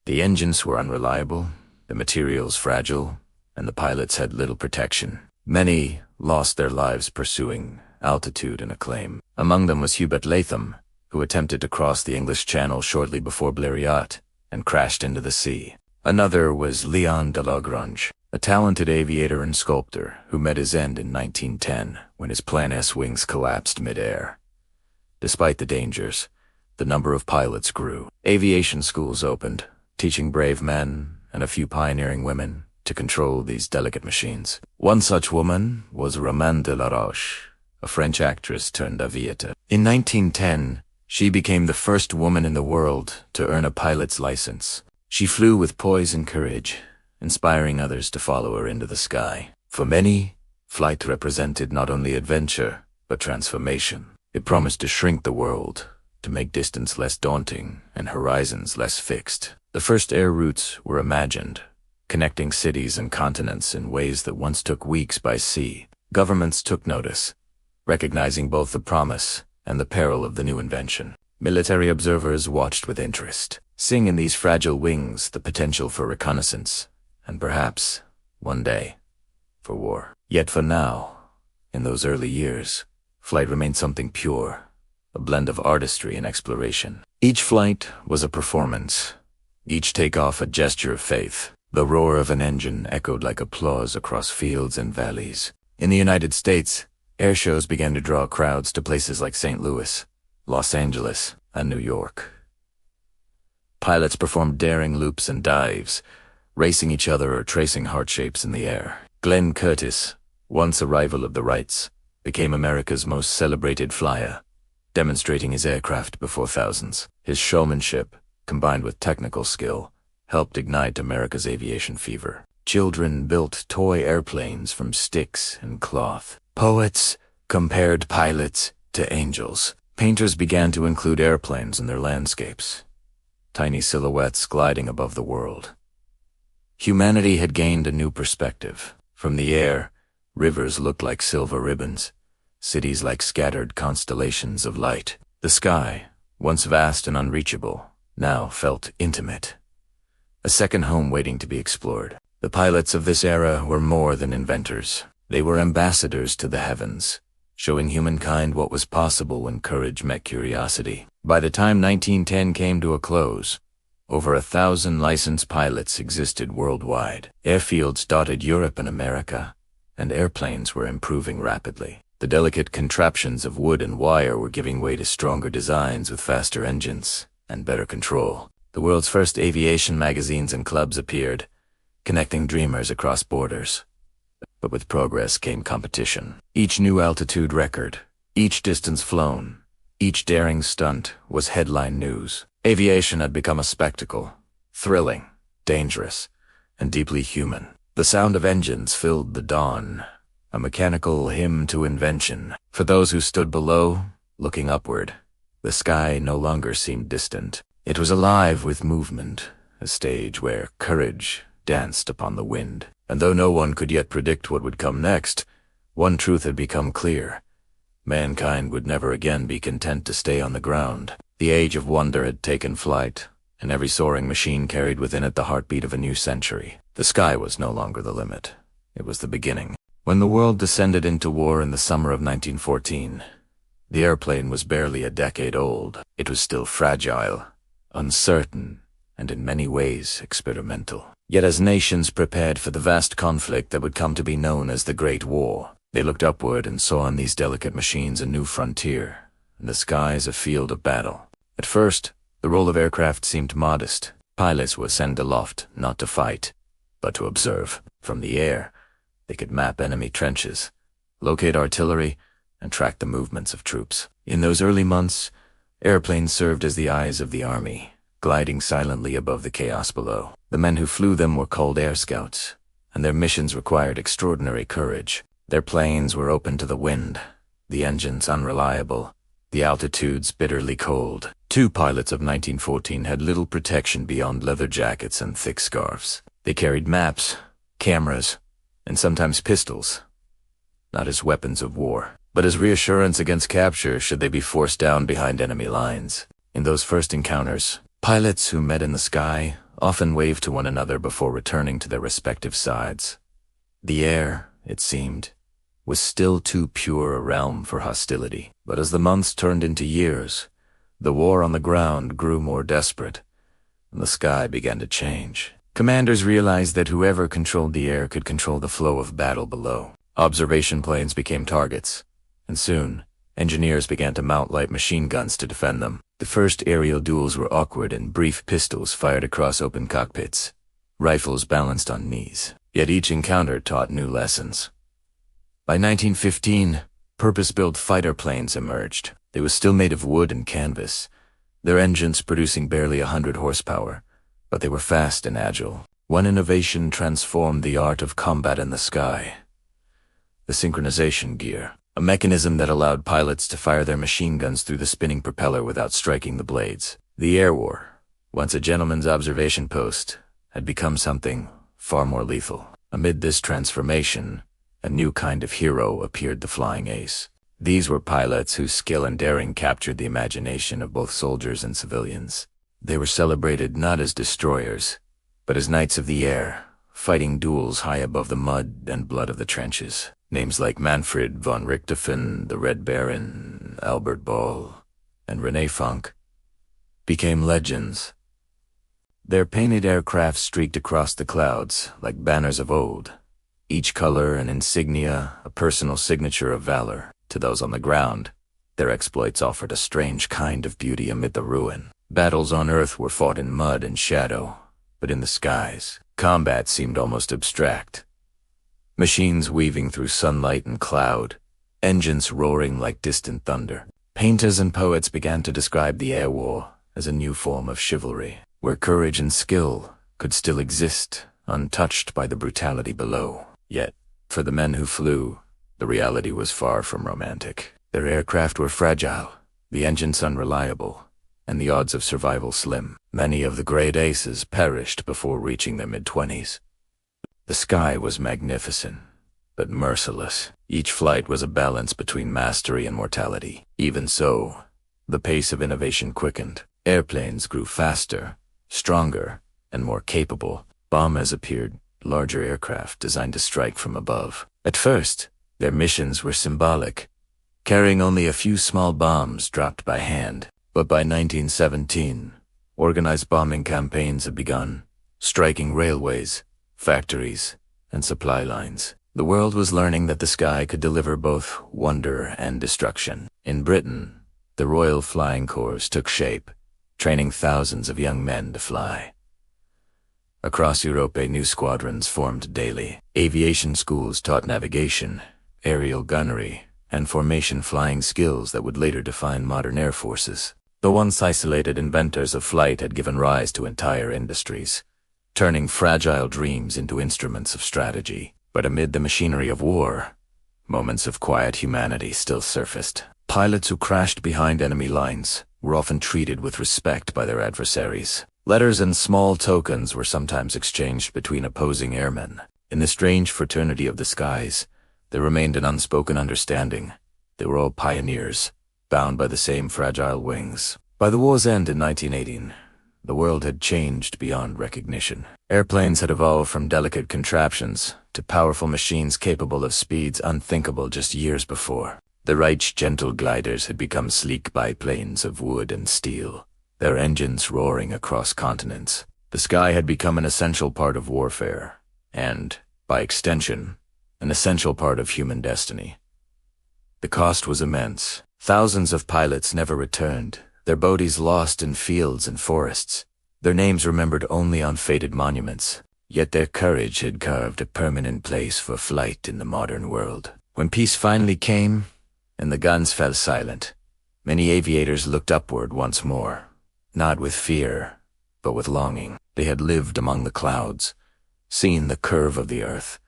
The engines were unreliable, the materials fragile, and the pilots had little protection. Many lost their lives pursuing altitude and acclaim. Among them was Hubert Latham, who attempted to cross the English Channel shortly before Blériot and crashed into the sea. Another was Léon de Lagrange, a talented aviator and sculptor who met his end in 1910 when his Plan S wings collapsed mid-air. Despite the dangers, the number of pilots grew. Aviation schools opened, teaching brave men and a few pioneering women to control these delicate machines. One such woman was Romane de la Roche, a French actress turned aviator. In 1910, she became the first woman in the world to earn a pilot's license. She flew with poise and courage, inspiring others to follow her into the sky. For many, flight represented not only adventure, but transformation. It promised to shrink the world, to make distance less daunting and horizons less fixed. The first air routes were imagined, connecting cities and continents in ways that once took weeks by sea. Governments took notice, recognizing both the promise and the peril of the new invention. Military observers watched with interest, seeing in these fragile wings the potential for reconnaissance, and perhaps, one day, for war. Yet for now, in those early years, flight remained something pure, a blend of artistry and exploration. Each flight was a performance, each takeoff a gesture of faith. The roar of an engine echoed like applause across fields and valleys. In the United States, air shows began to draw crowds to places like St. Louis, Los Angeles, and New York. Pilots performed daring loops and dives, racing each other or tracing heart shapes in the air. Glenn Curtiss, once a rival of the Wrights, became America's most celebrated flyer, demonstrating his aircraft before thousands. His showmanship, combined with technical skill, helped ignite America's aviation fever. Children built toy airplanes from sticks and cloth. Poets compared pilots to angels. Painters began to include airplanes in their landscapes, tiny silhouettes gliding above the world. Humanity had gained a new perspective. From the air, rivers looked like silver ribbons, cities like scattered constellations of light. The sky, once vast and unreachable, now felt intimate, a second home waiting to be explored. The pilots of this era were more than inventors. They were ambassadors to the heavens, showing humankind what was possible when courage met curiosity. By the time 1910 came to a close, over 1,000 licensed pilots existed worldwide. Airfields dotted Europe and America, and airplanes were improving rapidly. The delicate contraptions of wood and wire were giving way to stronger designs with faster engines and better control. The world's first aviation magazines and clubs appeared, connecting dreamers across borders. But with progress came competition. Each new altitude record, each distance flown, each daring stunt was headline news. Aviation had become a spectacle, thrilling, dangerous, and deeply human. The sound of engines filled the dawn, a mechanical hymn to invention. For those who stood below, looking upward, the sky no longer seemed distant. It was alive with movement, a stage where courage danced upon the wind. And though no one could yet predict what would come next, one truth had become clear. Mankind would never again be content to stay on the ground. The age of wonder had taken flight, and every soaring machine carried within it the heartbeat of a new century. The sky was no longer the limit. It was the beginning. When the world descended into war in the summer of 1914, the airplane was barely a decade old. It was still fragile, uncertain, and in many ways experimental. Yet as nations prepared for the vast conflict that would come to be known as the Great War, they looked upward and saw in these delicate machines a new frontier, and the skies a field of battle. At first, the role of aircraft seemed modest. Pilots were sent aloft not to fight, but to observe. From the air, they could map enemy trenches, locate artillery, and track the movements of troops. In those early months, airplanes served as the eyes of the army, gliding silently above the chaos below. The men who flew them were called air scouts, and their missions required extraordinary courage. Their planes were open to the wind, the engines unreliable, the altitudes bitterly cold. Two pilots of 1914 had little protection beyond leather jackets and thick scarves. They carried maps, cameras, and sometimes pistols, not as weapons of war, but as reassurance against capture should they be forced down behind enemy lines. In those first encounters, pilots who met in the sky often waved to one another before returning to their respective sides. The air, it seemed, was still too pure a realm for hostility. But as the months turned into years, the war on the ground grew more desperate, and the sky began to change. Commanders realized that whoever controlled the air could control the flow of battle below. Observation planes became targets, and soon, engineers began to mount light machine guns to defend them. The first aerial duels were awkward and brief, pistols fired across open cockpits, rifles balanced on knees. Yet each encounter taught new lessons. By 1915, purpose-built fighter planes emerged. They were still made of wood and canvas, their engines producing barely 100 horsepower, but they were fast and agile. One innovation transformed the art of combat in the sky: the synchronization gear, a mechanism that allowed pilots to fire their machine guns through the spinning propeller without striking the blades. The air war, once a gentleman's observation post, had become something far more lethal. Amid this transformation, a new kind of hero appeared: the flying ace. These were pilots whose skill and daring captured the imagination of both soldiers and civilians. They were celebrated not as destroyers, but as knights of the air, fighting duels high above the mud and blood of the trenches. Names like Manfred von Richthofen, the Red Baron, Albert Ball, and René Funk became legends. Their painted aircraft streaked across the clouds like banners of old, each color an insignia, a personal signature of valor. To those on the ground, their exploits offered a strange kind of beauty amid the ruin. Battles on Earth were fought in mud and shadow, but in the skies, combat seemed almost abstract. Machines weaving through sunlight and cloud, engines roaring like distant thunder. Painters and poets began to describe the air war as a new form of chivalry, where courage and skill could still exist, untouched by the brutality below. Yet, for the men who flew, the reality was far from romantic. Their aircraft were fragile, the engines unreliable, and the odds of survival slim. Many of the great aces perished before reaching their mid-20s. The sky was magnificent, but merciless. Each flight was a balance between mastery and mortality. Even so, the pace of innovation quickened. Airplanes grew faster, stronger, and more capable. Bombers appeared, larger aircraft designed to strike from above. At first, their missions were symbolic, carrying only a few small bombs dropped by hand. But by 1917, organized bombing campaigns had begun, striking railways, factories, and supply lines. The world was learning that the sky could deliver both wonder and destruction. In Britain, the Royal Flying Corps took shape, training thousands of young men to fly. Across Europe, new squadrons formed daily. Aviation schools taught navigation, aerial gunnery, and formation flying skills that would later define modern air forces. The once isolated inventors of flight had given rise to entire industries, turning fragile dreams into instruments of strategy. But amid the machinery of war, moments of quiet humanity still surfaced. Pilots who crashed behind enemy lines were often treated with respect by their adversaries. Letters and small tokens were sometimes exchanged between opposing airmen. In the strange fraternity of the skies, there remained an unspoken understanding. They were all pioneers, bound by the same fragile wings. By the war's end in 1918, the world had changed beyond recognition. Airplanes had evolved from delicate contraptions to powerful machines capable of speeds unthinkable just years before. The Wright's gentle gliders had become sleek biplanes of wood and steel, their engines roaring across continents. The sky had become an essential part of warfare, and, by extension, an essential part of human destiny. The cost was immense. Thousands of pilots never returned, their bodies lost in fields and forests, their names remembered only on faded monuments. Yet their courage had carved a permanent place for flight in the modern world. When peace finally came, and the guns fell silent, many aviators looked upward once more, not with fear, but with longing. They had lived among the clouds, seen the curve of the earth,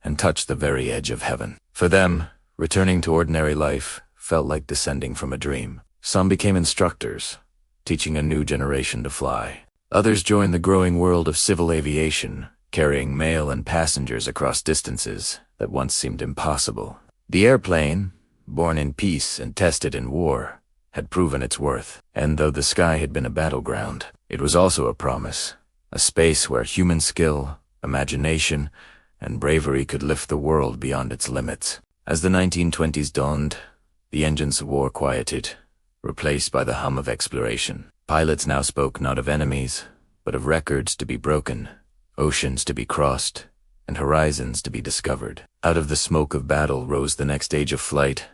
and touched the very edge of heaven. For them, returning to ordinary life felt like descending from a dream. Some became instructors, teaching a new generation to fly. Others joined the growing world of civil aviation, carrying mail and passengers across distances that once seemed impossible. The airplane, born in peace and tested in war, had proven its worth. And though the sky had been a battleground, it was also a promise, a space where human skill, imagination, and bravery could lift the world beyond its limits. As the 1920s dawned, the engines of war quieted, replaced by the hum of exploration. Pilots now spoke not of enemies, but of records to be broken, oceans to be crossed, and horizons to be discovered. Out of the smoke of battle rose the next age of flight,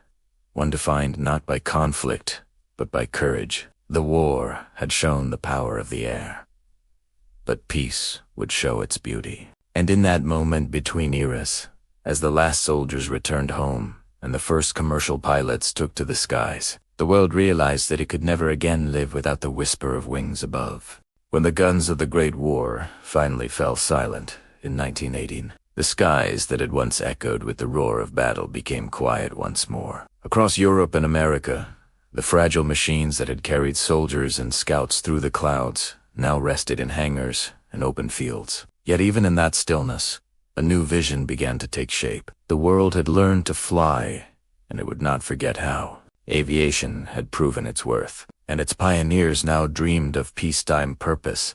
one defined not by conflict, but by courage. The war had shown the power of the air, but peace would show its beauty. And in that moment between eras, as the last soldiers returned home and the first commercial pilots took to the skies, the world realized that it could never again live without the whisper of wings above. When the guns of the Great War finally fell silent in 1918, the skies that had once echoed with the roar of battle became quiet once more. Across Europe and America, the fragile machines that had carried soldiers and scouts through the clouds now rested in hangars and open fields. Yet even in that stillness, a new vision began to take shape. The world had learned to fly, and it would not forget how. Aviation had proven its worth, and its pioneers now dreamed of peacetime purpose,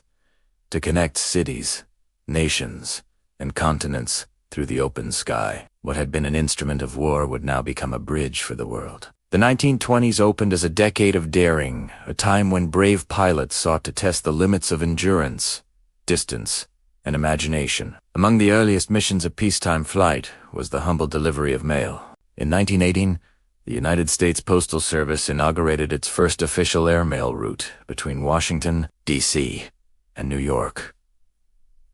to connect cities, nations, and continents through the open sky. What had been an instrument of war would now become a bridge for the world. The 1920s opened as a decade of daring, a time when brave pilots sought to test the limits of endurance, distance, and imagination. Among the earliest missions of peacetime flight was the humble delivery of mail. In 1918, the United States Postal Service inaugurated its first official airmail route between Washington, D.C., and New York.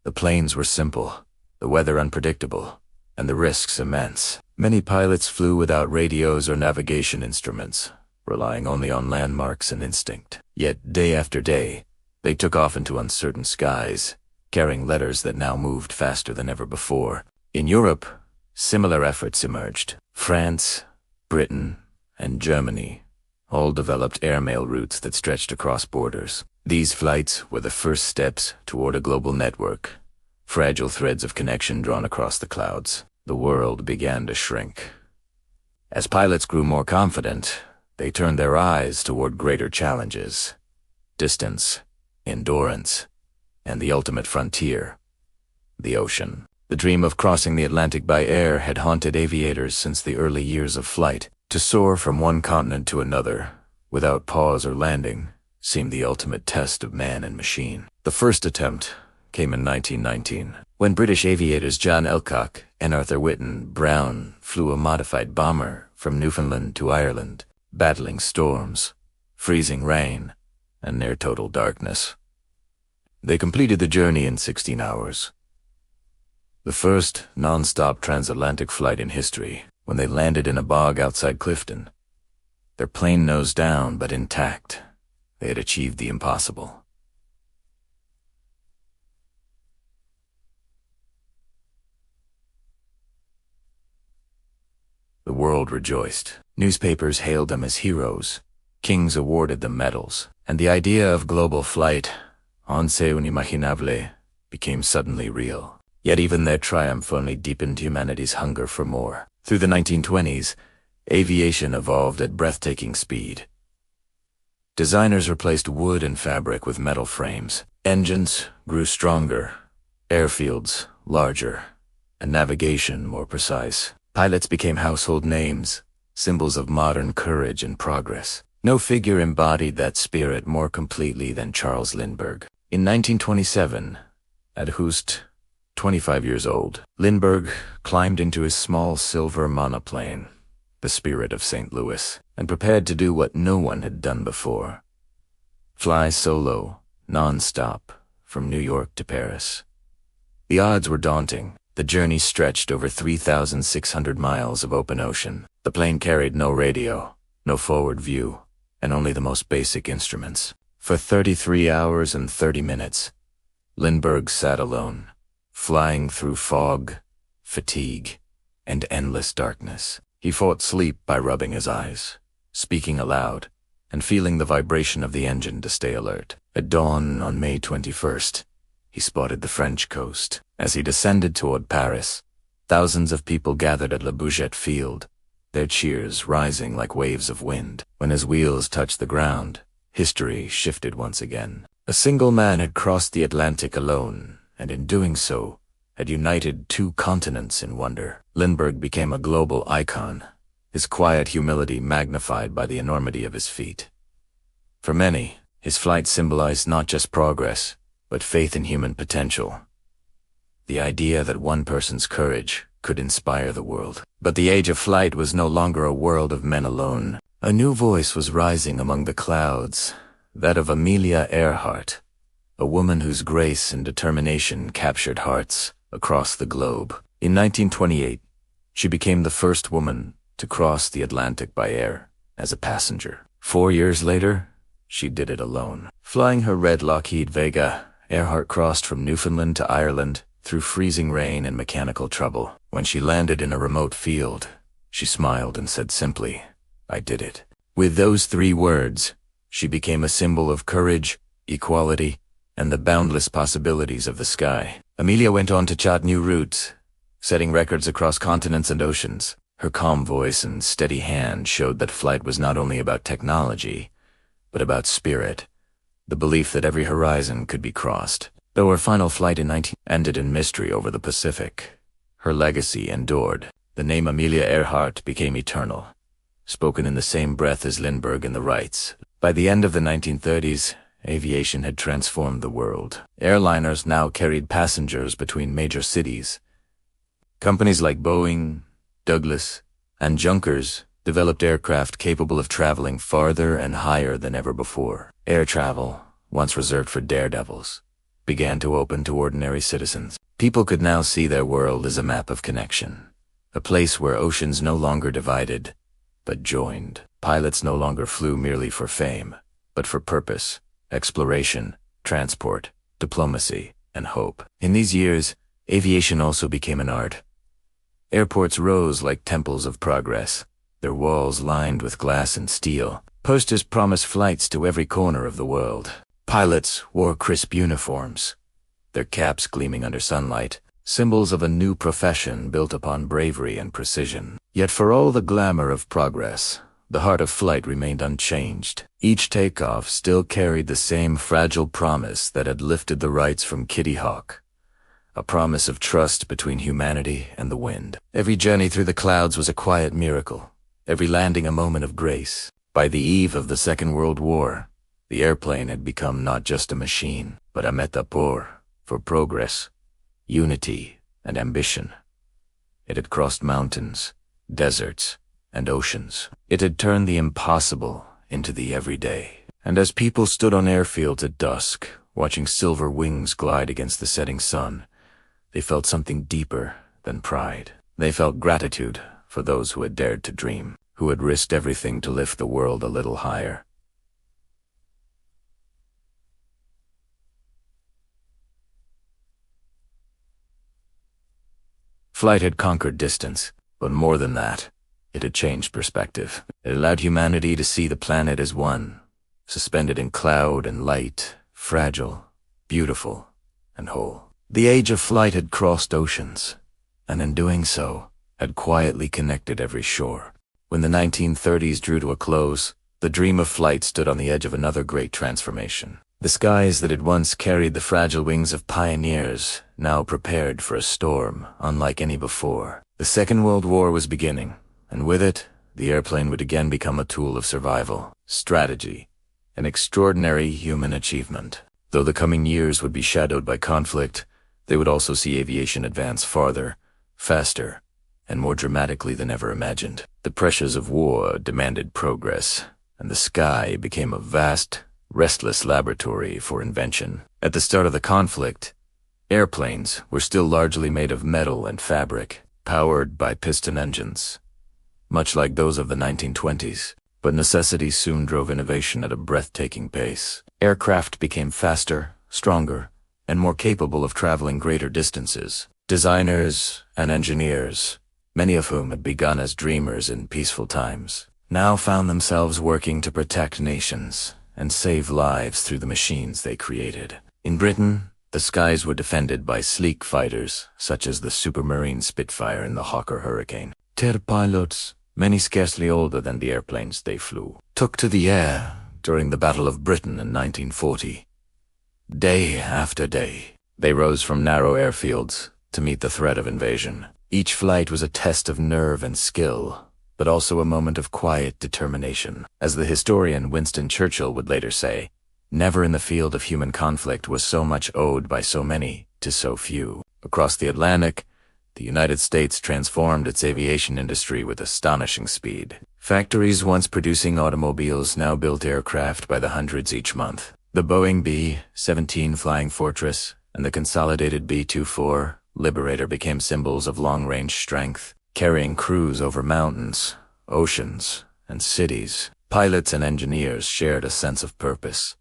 The planes were simple, the weather unpredictable, and the risks immense. Many pilots flew without radios or navigation instruments, relying only on landmarks and instinct. Yet day after day, they took off into uncertain skies, carrying letters that now moved faster than ever before. In Europe, similar efforts emerged. France, Britain, and Germany all developed airmail routes that stretched across borders. These flights were the first steps toward a global network, fragile threads of connection drawn across the clouds. The world began to shrink. As pilots grew more confident, they turned their eyes toward greater challenges: distance, endurance, and the ultimate frontier, the ocean. The dream of crossing the Atlantic by air had haunted aviators since the early years of flight. To soar from one continent to another, without pause or landing, seemed the ultimate test of man and machine. The first attempt came in 1919, when British aviators John Elcock and Arthur Whitten Brown flew a modified bomber from Newfoundland to Ireland, battling storms, freezing rain, and near total darkness. They completed the journey in 16 hours. The first non-stop transatlantic flight in history. When they landed in a bog outside Clifton, their plane nose down but intact, they had achieved the impossible. The world rejoiced. Newspapers hailed them as heroes. Kings awarded them medals. And the idea of global flight, once unimaginable, became suddenly real. Yet even their triumph only deepened humanity's hunger for more. Through the 1920s, aviation evolved at breathtaking speed. Designers replaced wood and fabric with metal frames. Engines grew stronger, airfields larger, and navigation more precise. Pilots became household names, symbols of modern courage and progress. No figure embodied that spirit more completely than Charles Lindbergh. In 1927, at Houston, 25 years old, Lindbergh climbed into his small silver monoplane, the Spirit of St. Louis, and prepared to do what no one had done before: fly solo, non-stop, from New York to Paris. The odds were daunting. The journey stretched over 3,600 miles of open ocean. The plane carried no radio, no forward view, and only the most basic instruments. For 33 hours and 30 minutes, Lindbergh sat alone, flying through fog, fatigue, and endless darkness. He fought sleep by rubbing his eyes, speaking aloud, and feeling the vibration of the engine to stay alert. At dawn on May 21st, he spotted the French coast. As he descended toward Paris, thousands of people gathered at La Bougette Field, their cheers rising like waves of wind. When his wheels touched the ground, history shifted once again. A single man had crossed the Atlantic alone, and in doing so, had united 2 continents in wonder. Lindbergh became a global icon, his quiet humility magnified by the enormity of his feat. For many, his flight symbolized not just progress, but faith in human potential. The idea that one person's courage could inspire the world. But the age of flight was no longer a world of men alone. A new voice was rising among the clouds, that of Amelia Earhart, a woman whose grace and determination captured hearts across the globe. In 1928, she became the first woman to cross the Atlantic by air as a passenger. 4 years later, she did it alone. Flying her red Lockheed Vega, Earhart crossed from Newfoundland to Ireland through freezing rain and mechanical trouble. When she landed in a remote field, she smiled and said simply, "I did it." With those 3 words, she became a symbol of courage, equality, and the boundless possibilities of the sky. Amelia went on to chart new routes, setting records across continents and oceans. Her calm voice and steady hand showed that flight was not only about technology, but about spirit, the belief that every horizon could be crossed. Though her final flight in 19 ended in mystery over the Pacific, her legacy endured. The name Amelia Earhart became eternal, spoken in the same breath as Lindbergh and the Wrights. By the end of the 1930s, aviation had transformed the world. Airliners now carried passengers between major cities. Companies like Boeing, Douglas, and Junkers developed aircraft capable of traveling farther and higher than ever before. Air travel, once reserved for daredevils, began to open to ordinary citizens. People could now see their world as a map of connection, a place where oceans no longer divided, but joined. Pilots no longer flew merely for fame, but for purpose, exploration, transport, diplomacy, and hope. In these years, aviation also became an art. Airports rose like temples of progress, their walls lined with glass and steel. Posters promised flights to every corner of the world. Pilots wore crisp uniforms, their caps gleaming under sunlight, symbols of a new profession built upon bravery and precision. Yet for all the glamour of progress, the heart of flight remained unchanged. Each takeoff still carried the same fragile promise that had lifted the Wrights from Kitty Hawk. A promise of trust between humanity and the wind. Every journey through the clouds was a quiet miracle, every landing a moment of grace. By the eve of the Second World War, the airplane had become not just a machine, but a metaphor for progress, unity, and ambition. It had crossed mountains, deserts, and oceans. It had turned the impossible into the everyday. And as people stood on airfields at dusk, watching silver wings glide against the setting sun, they felt something deeper than pride. They felt gratitude for those who had dared to dream, who had risked everything to lift the world a little higher. Flight had conquered distance, but more than that, it had changed perspective. It allowed humanity to see the planet as one, suspended in cloud and light, fragile, beautiful, and whole. The age of flight had crossed oceans, and in doing so, had quietly connected every shore. When the 1930s drew to a close, the dream of flight stood on the edge of another great transformation. The skies that had once carried the fragile wings of pioneers now prepared for a storm unlike any before. The Second World War was beginning, and with it, the airplane would again become a tool of survival, strategy, and extraordinary human achievement. Though the coming years would be shadowed by conflict, they would also see aviation advance farther, faster, and more dramatically than ever imagined. The pressures of war demanded progress, and the sky became a vast, restless laboratory for invention. At the start of the conflict, airplanes were still largely made of metal and fabric, powered by piston engines, much like those of the 1920s. But necessity soon drove innovation at a breathtaking pace. Aircraft became faster, stronger, and more capable of traveling greater distances. Designers and engineers, many of whom had begun as dreamers in peaceful times, now found themselves working to protect nations and save lives through the machines they created. In Britain, the skies were defended by sleek fighters such as the Supermarine Spitfire and the Hawker Hurricane. Their pilots, many scarcely older than the airplanes they flew, took to the air during the Battle of Britain in 1940. Day after day, they rose from narrow airfields to meet the threat of invasion. Each flight was a test of nerve and skill, but also a moment of quiet determination. As the historian Winston Churchill would later say, never in the field of human conflict was so much owed by so many to so few. Across the Atlantic, the United States transformed its aviation industry with astonishing speed. Factories once producing automobiles now built aircraft by the hundreds each month. The Boeing B-17 Flying Fortress and the consolidated B-24 Liberator became symbols of long-range strength, carrying crews over mountains, oceans, and cities. Pilots and engineers shared a sense of purpose: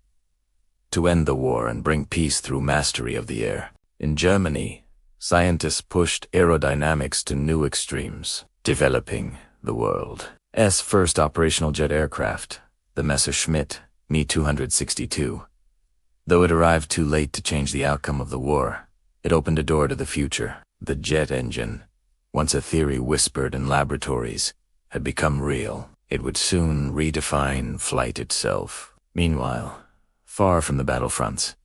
to end the war and bring peace through mastery of the air. In Germany, scientists pushed aerodynamics to new extremes, developing the world's first operational jet aircraft, the Messerschmitt Me-262. Though it arrived too late to change the outcome of the war, it opened a door to the future. The jet engine, once a theory whispered in laboratories, had become real. It would soon redefine flight itself. Meanwhile, far from the battlefronts,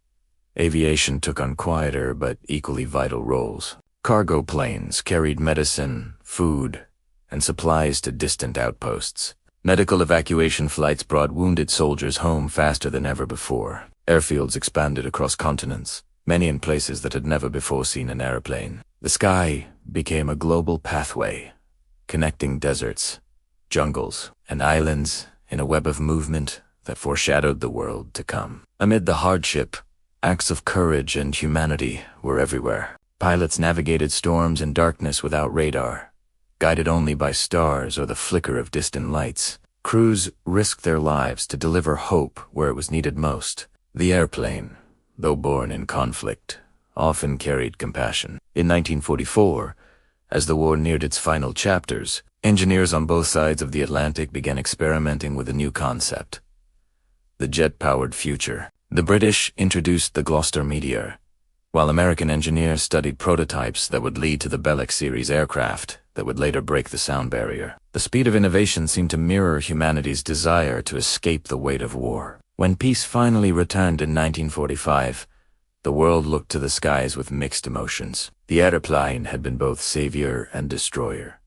aviation took on quieter but equally vital roles. Cargo planes carried medicine, food, and supplies to distant outposts. Medical evacuation flights brought wounded soldiers home faster than ever before. Airfields expanded across continents, many in places that had never before seen an airplane. The sky became a global pathway, connecting deserts, jungles, and islands in a web of movement that foreshadowed the world to come. Amid the hardship, acts of courage and humanity were everywhere. Pilots navigated storms and darkness without radar, guided only by stars or the flicker of distant lights. Crews risked their lives to deliver hope where it was needed most. The airplane, though born in conflict, often carried compassion. In 1944, as the war neared its final chapters, engineers on both sides of the Atlantic began experimenting with a new concept: the jet-powered future. The British introduced the Gloucester Meteor, while American engineers studied prototypes that would lead to the Belloc series aircraft that would later break the sound barrier. The speed of innovation seemed to mirror humanity's desire to escape the weight of war. When peace finally returned in 1945, the world looked to the skies with mixed emotions. The airplane had been both savior and destroyer,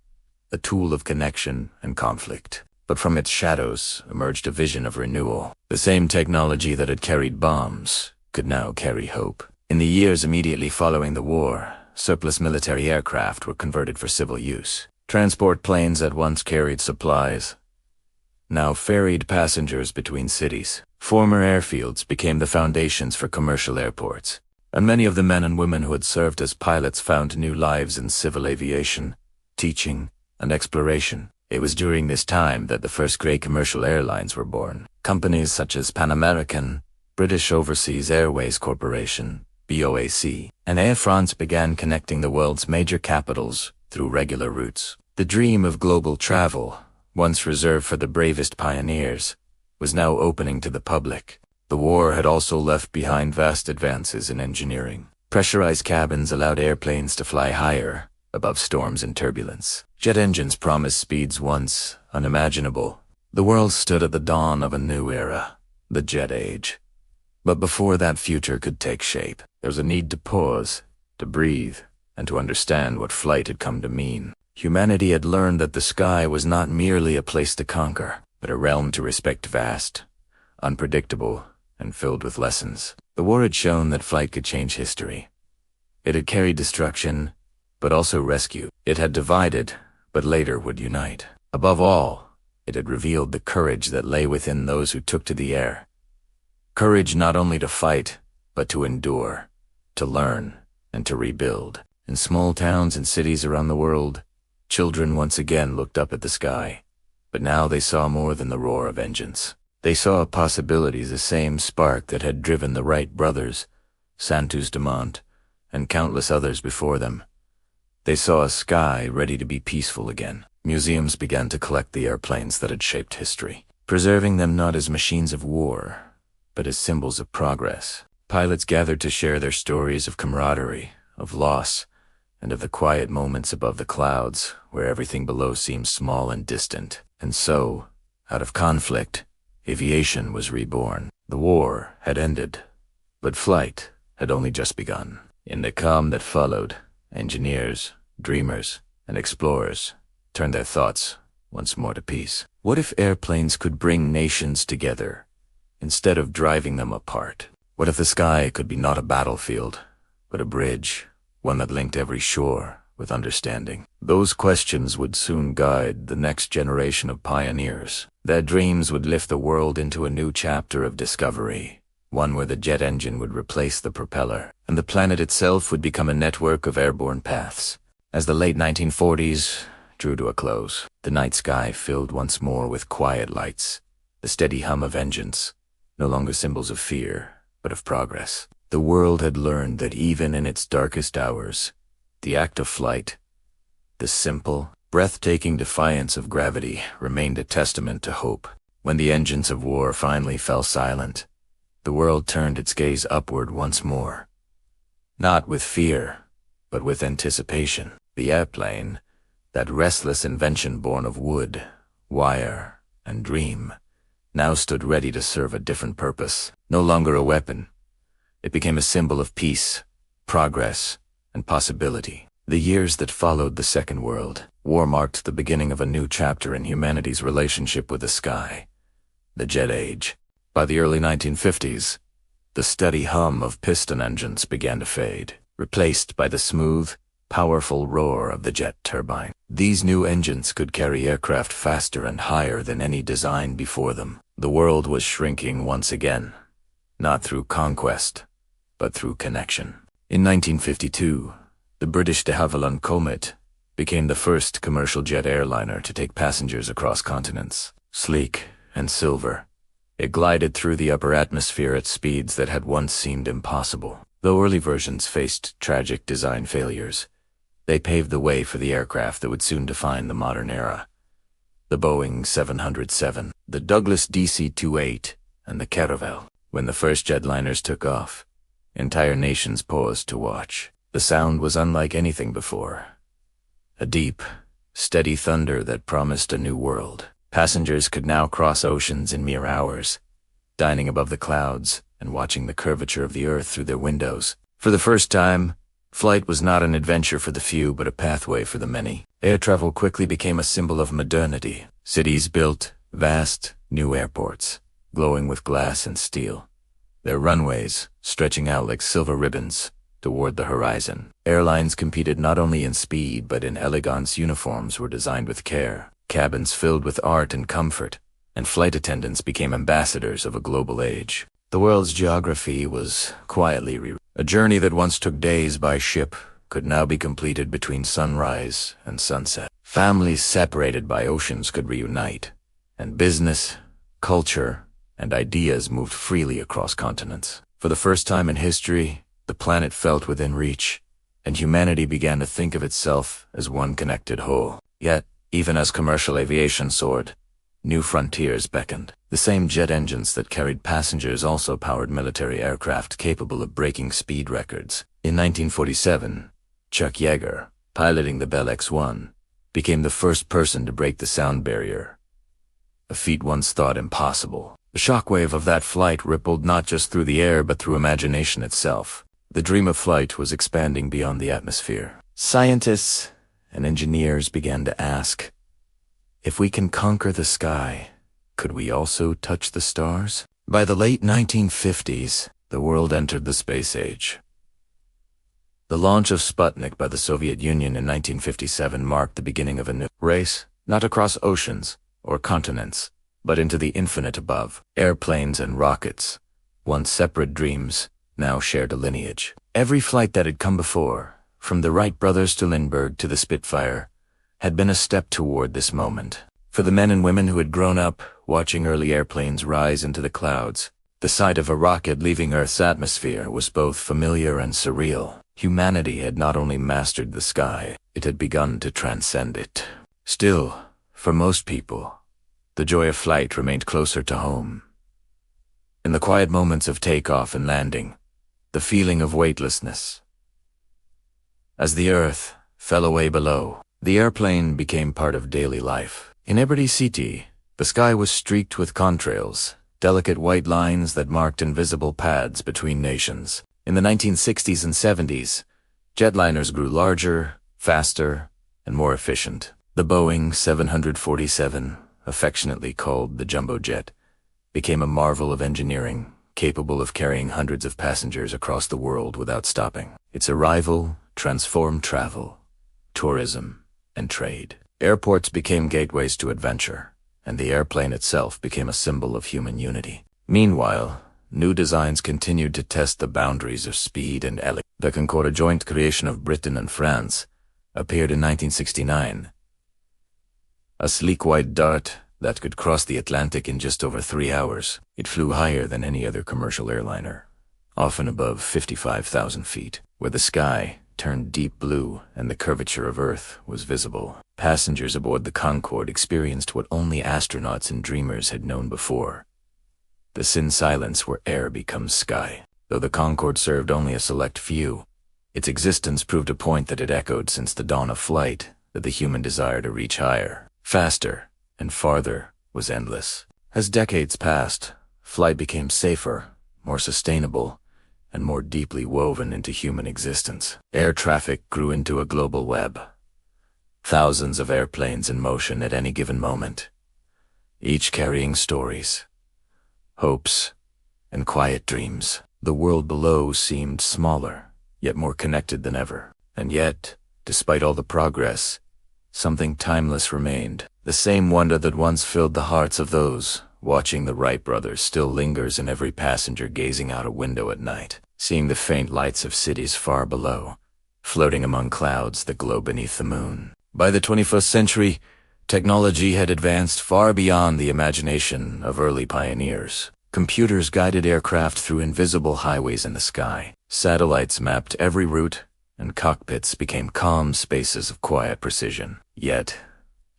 a tool of connection and conflict. But from its shadows emerged a vision of renewal. The same technology that had carried bombs could now carry hope. In the years immediately following the war, surplus military aircraft were converted for civil use. Transport planes that once carried supplies now ferried passengers between cities. Former airfields became the foundations for commercial airports, and many of the men and women who had served as pilots found new lives in civil aviation, teaching, and exploration. It was during this time that the first great commercial airlines were born. Companies such as Pan American, British Overseas Airways Corporation, BOAC, and Air France began connecting the world's major capitals through regular routes. The dream of global travel, once reserved for the bravest pioneers, was now opening to the public. The war had also left behind vast advances in engineering. Pressurized cabins allowed airplanes to fly higher, above storms and turbulence. Jet engines promised speeds once unimaginable. The world stood at the dawn of a new era, the jet age. But before that future could take shape, there was a need to pause, to breathe, and to understand what flight had come to mean. Humanity had learned that the sky was not merely a place to conquer, but a realm to respect, vast, unpredictable, and filled with lessons. The war had shown that flight could change history. It had carried destruction, but also rescue. It had divided, but later would unite. Above all, it had revealed the courage that lay within those who took to the air. Courage not only to fight, but to endure, to learn, and to rebuild. In small towns and cities around the world, children once again looked up at the sky. But now they saw more than the roar of engines. They saw possibilities, the same spark that had driven the Wright brothers, Santos Dumont, and countless others before them. They saw a sky ready to be peaceful again. Museums began to collect the airplanes that had shaped history, preserving them not as machines of war, but as symbols of progress. Pilots gathered to share their stories of camaraderie, of loss, and of the quiet moments above the clouds where everything below seemed small and distant. And so, out of conflict, aviation was reborn. The war had ended, but flight had only just begun. In the calm that followed, engineers, dreamers, and explorers turned their thoughts once more to peace. What if airplanes could bring nations together instead of driving them apart? What if the sky could be not a battlefield, but a bridge, one that linked every shore with understanding? Those questions would soon guide the next generation of pioneers. Their dreams would lift the world into a new chapter of discovery, one where the jet engine would replace the propeller, and the planet itself would become a network of airborne paths. As the late 1940s drew to a close, the night sky filled once more with quiet lights, the steady hum of engines, no longer symbols of fear, but of progress. The world had learned that even in its darkest hours, the act of flight, the simple, breathtaking defiance of gravity, remained a testament to hope. When the engines of war finally fell silent, the world turned its gaze upward once more. Not with fear, but with anticipation. The airplane, that restless invention born of wood, wire, and dream, now stood ready to serve a different purpose. No longer a weapon, it became a symbol of peace, progress, and possibility. The years that followed the Second World War marked the beginning of a new chapter in humanity's relationship with the sky, the jet age. By the early 1950s, the steady hum of piston engines began to fade, replaced by the smooth, powerful roar of the jet turbine. These new engines could carry aircraft faster and higher than any design before them. The world was shrinking once again, not through conquest, but through connection. In 1952, the British de Havilland Comet became the first commercial jet airliner to take passengers across continents. Sleek and silver, it glided through the upper atmosphere at speeds that had once seemed impossible. Though early versions faced tragic design failures, they paved the way for the aircraft that would soon define the modern era. The Boeing 707, the Douglas DC-28, and the Caravelle. When the first jetliners took off, entire nations paused to watch. The sound was unlike anything before. A deep, steady thunder that promised a new world. Passengers could now cross oceans in mere hours, dining above the clouds and watching the curvature of the earth through their windows. For the first time, flight was not an adventure for the few but a pathway for the many. Air travel quickly became a symbol of modernity. Cities built vast, new airports, glowing with glass and steel, their runways stretching out like silver ribbons toward the horizon. Airlines competed not only in speed but in elegance. Uniforms were designed with care, cabins filled with art and comfort, and flight attendants became ambassadors of a global age. The world's geography was quietly rewritten. A journey that once took days by ship could now be completed between sunrise and sunset. Families separated by oceans could reunite, and business, culture, and ideas moved freely across continents. For the first time in history, the planet felt within reach, and humanity began to think of itself as one connected whole. Yet, even as commercial aviation soared, new frontiers beckoned. The same jet engines that carried passengers also powered military aircraft capable of breaking speed records. In 1947, Chuck Yeager, piloting the Bell X-1, became the first person to break the sound barrier, a feat once thought impossible. The shockwave of that flight rippled not just through the air but through imagination itself. The dream of flight was expanding beyond the atmosphere. Scientists and engineers began to ask, if we can conquer the sky, could we also touch the stars? By the late 1950s, the world entered the space age. The launch of Sputnik by the Soviet Union in 1957 marked the beginning of a new race, not across oceans or continents, but into the infinite above. Airplanes and rockets, once separate dreams, now shared a lineage. Every flight that had come before, from the Wright brothers to Lindbergh to the Spitfire, had been a step toward this moment. For the men and women who had grown up watching early airplanes rise into the clouds, the sight of a rocket leaving Earth's atmosphere was both familiar and surreal. Humanity had not only mastered the sky, it had begun to transcend it. Still, for most people, the joy of flight remained closer to home. In the quiet moments of takeoff and landing, the feeling of weightlessness. As the earth fell away below, the airplane became part of daily life. In Liberty City, the sky was streaked with contrails, delicate white lines that marked invisible paths between nations. In the 1960s and 70s, jetliners grew larger, faster, and more efficient. The Boeing 747, affectionately called the Jumbo Jet, became a marvel of engineering, capable of carrying hundreds of passengers across the world without stopping. Its arrival transformed travel, tourism, and trade. Airports became gateways to adventure, and the airplane itself became a symbol of human unity. Meanwhile, new designs continued to test the boundaries of speed and elegance. The Concorde, a joint creation of Britain and France, appeared in 1969. A sleek white dart that could cross the Atlantic in just over 3 hours. It flew higher than any other commercial airliner, often above 55,000 feet, where the sky turned deep blue and the curvature of Earth was visible. Passengers aboard the Concorde experienced what only astronauts and dreamers had known before: the sin silence where air becomes sky. Though the Concorde served only a select few, its existence proved a point that had echoed since the dawn of flight, that the human desire to reach higher, faster, and farther was endless. As decades passed, flight became safer, more sustainable, and more deeply woven into human existence. Air traffic grew into a global web. Thousands of airplanes in motion at any given moment, each carrying stories, hopes, and quiet dreams. The world below seemed smaller, yet more connected than ever. And yet, despite all the progress, something timeless remained. The same wonder that once filled the hearts of those watching the Wright brothers still lingers in every passenger gazing out a window at night, seeing the faint lights of cities far below, floating among clouds that glow beneath the moon. By the 21st century, technology had advanced far beyond the imagination of early pioneers. Computers guided aircraft through invisible highways in the sky. Satellites mapped every route, and cockpits became calm spaces of quiet precision. Yet,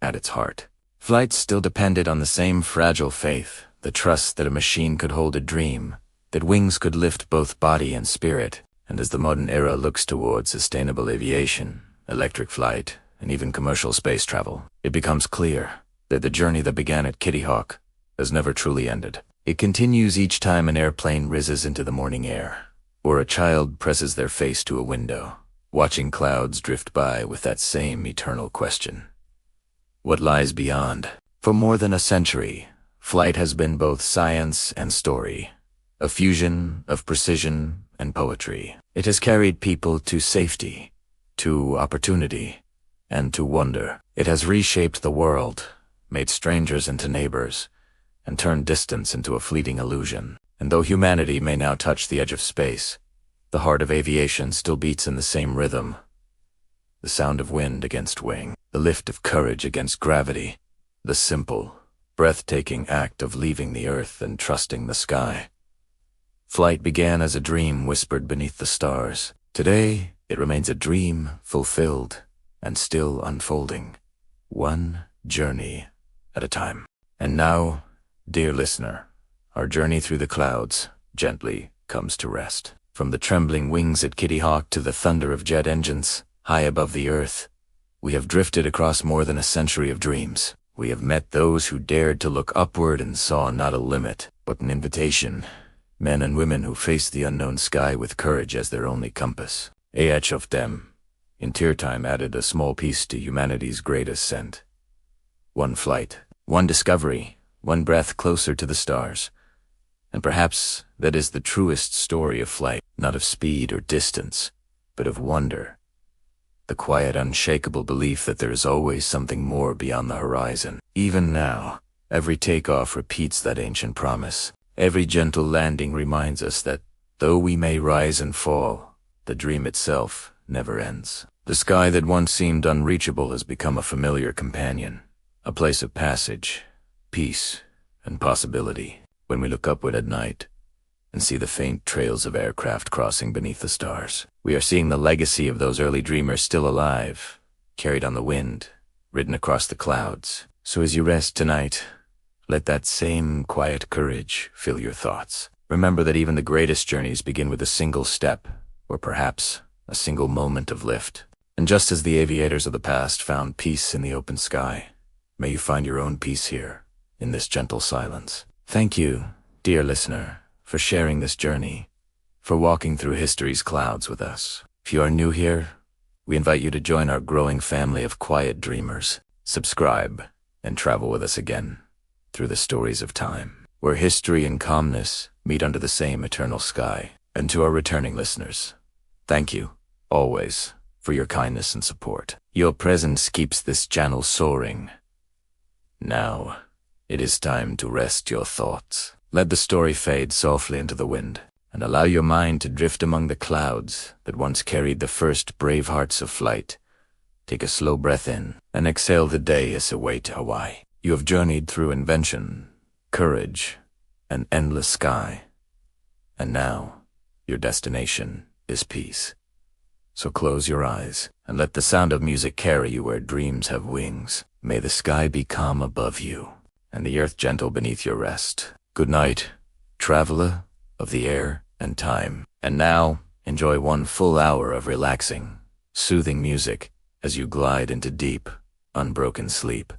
at its heart, flight still depended on the same fragile faith, the trust that a machine could hold a dream, that wings could lift both body and spirit. And as the modern era looks toward sustainable aviation, electric flight, and even commercial space travel, it becomes clear that the journey that began at Kitty Hawk has never truly ended. It continues each time an airplane rises into the morning air, or a child presses their face to a window, watching clouds drift by with that same eternal question: what lies beyond? For more than a century, flight has been both science and story, a fusion of precision and poetry. It has carried people to safety, to opportunity, and to wonder. It has reshaped the world, made strangers into neighbors, and turned distance into a fleeting illusion. And though humanity may now touch the edge of space, the heart of aviation still beats in the same rhythm. The sound of wind against wing, the lift of courage against gravity, the simple, breathtaking act of leaving the earth and trusting the sky. Flight began as a dream whispered beneath the stars. Today, it remains a dream fulfilled and still unfolding, one journey at a time. And now, dear listener, our journey through the clouds gently comes to rest. From the trembling wings at Kitty Hawk to the thunder of jet engines high above the earth, we have drifted across more than a century of dreams. We have met those who dared to look upward and saw not a limit, but an invitation. Men and women who faced the unknown sky with courage as their only compass. Each of them, in tear time, added a small piece to humanity's great ascent. One flight, one discovery, one breath closer to the stars. And perhaps that is the truest story of flight, not of speed or distance, but of wonder. The quiet, unshakable belief that there is always something more beyond the horizon. Even now, every takeoff repeats that ancient promise. Every gentle landing reminds us that, though we may rise and fall, the dream itself never ends. The sky that once seemed unreachable has become a familiar companion, a place of passage, peace, and possibility. When we look upward at night and see the faint trails of aircraft crossing beneath the stars, we are seeing the legacy of those early dreamers still alive, carried on the wind, ridden across the clouds. So as you rest tonight, let that same quiet courage fill your thoughts. Remember that even the greatest journeys begin with a single step, or perhaps a single moment of lift. And just as the aviators of the past found peace in the open sky, may you find your own peace here, in this gentle silence. Thank you, dear listener, for sharing this journey, for walking through history's clouds with us. If you are new here, we invite you to join our growing family of quiet dreamers. Subscribe and travel with us again through the stories of time, where history and calmness meet under the same eternal sky. And to our returning listeners, thank you, always, for your kindness and support. Your presence keeps this channel soaring. Now, it is time to rest your thoughts. Let the story fade softly into the wind, and allow your mind to drift among the clouds that once carried the first brave hearts of flight. Take a slow breath in, and exhale the day as a way to Hawaii. You have journeyed through invention, courage, an endless sky. And now, your destination is peace. So close your eyes, and let the sound of music carry you where dreams have wings. May the sky be calm above you, and the earth gentle beneath your rest. Good night, traveler of the air and time. And now, enjoy one full hour of relaxing, soothing music as you glide into deep, unbroken sleep.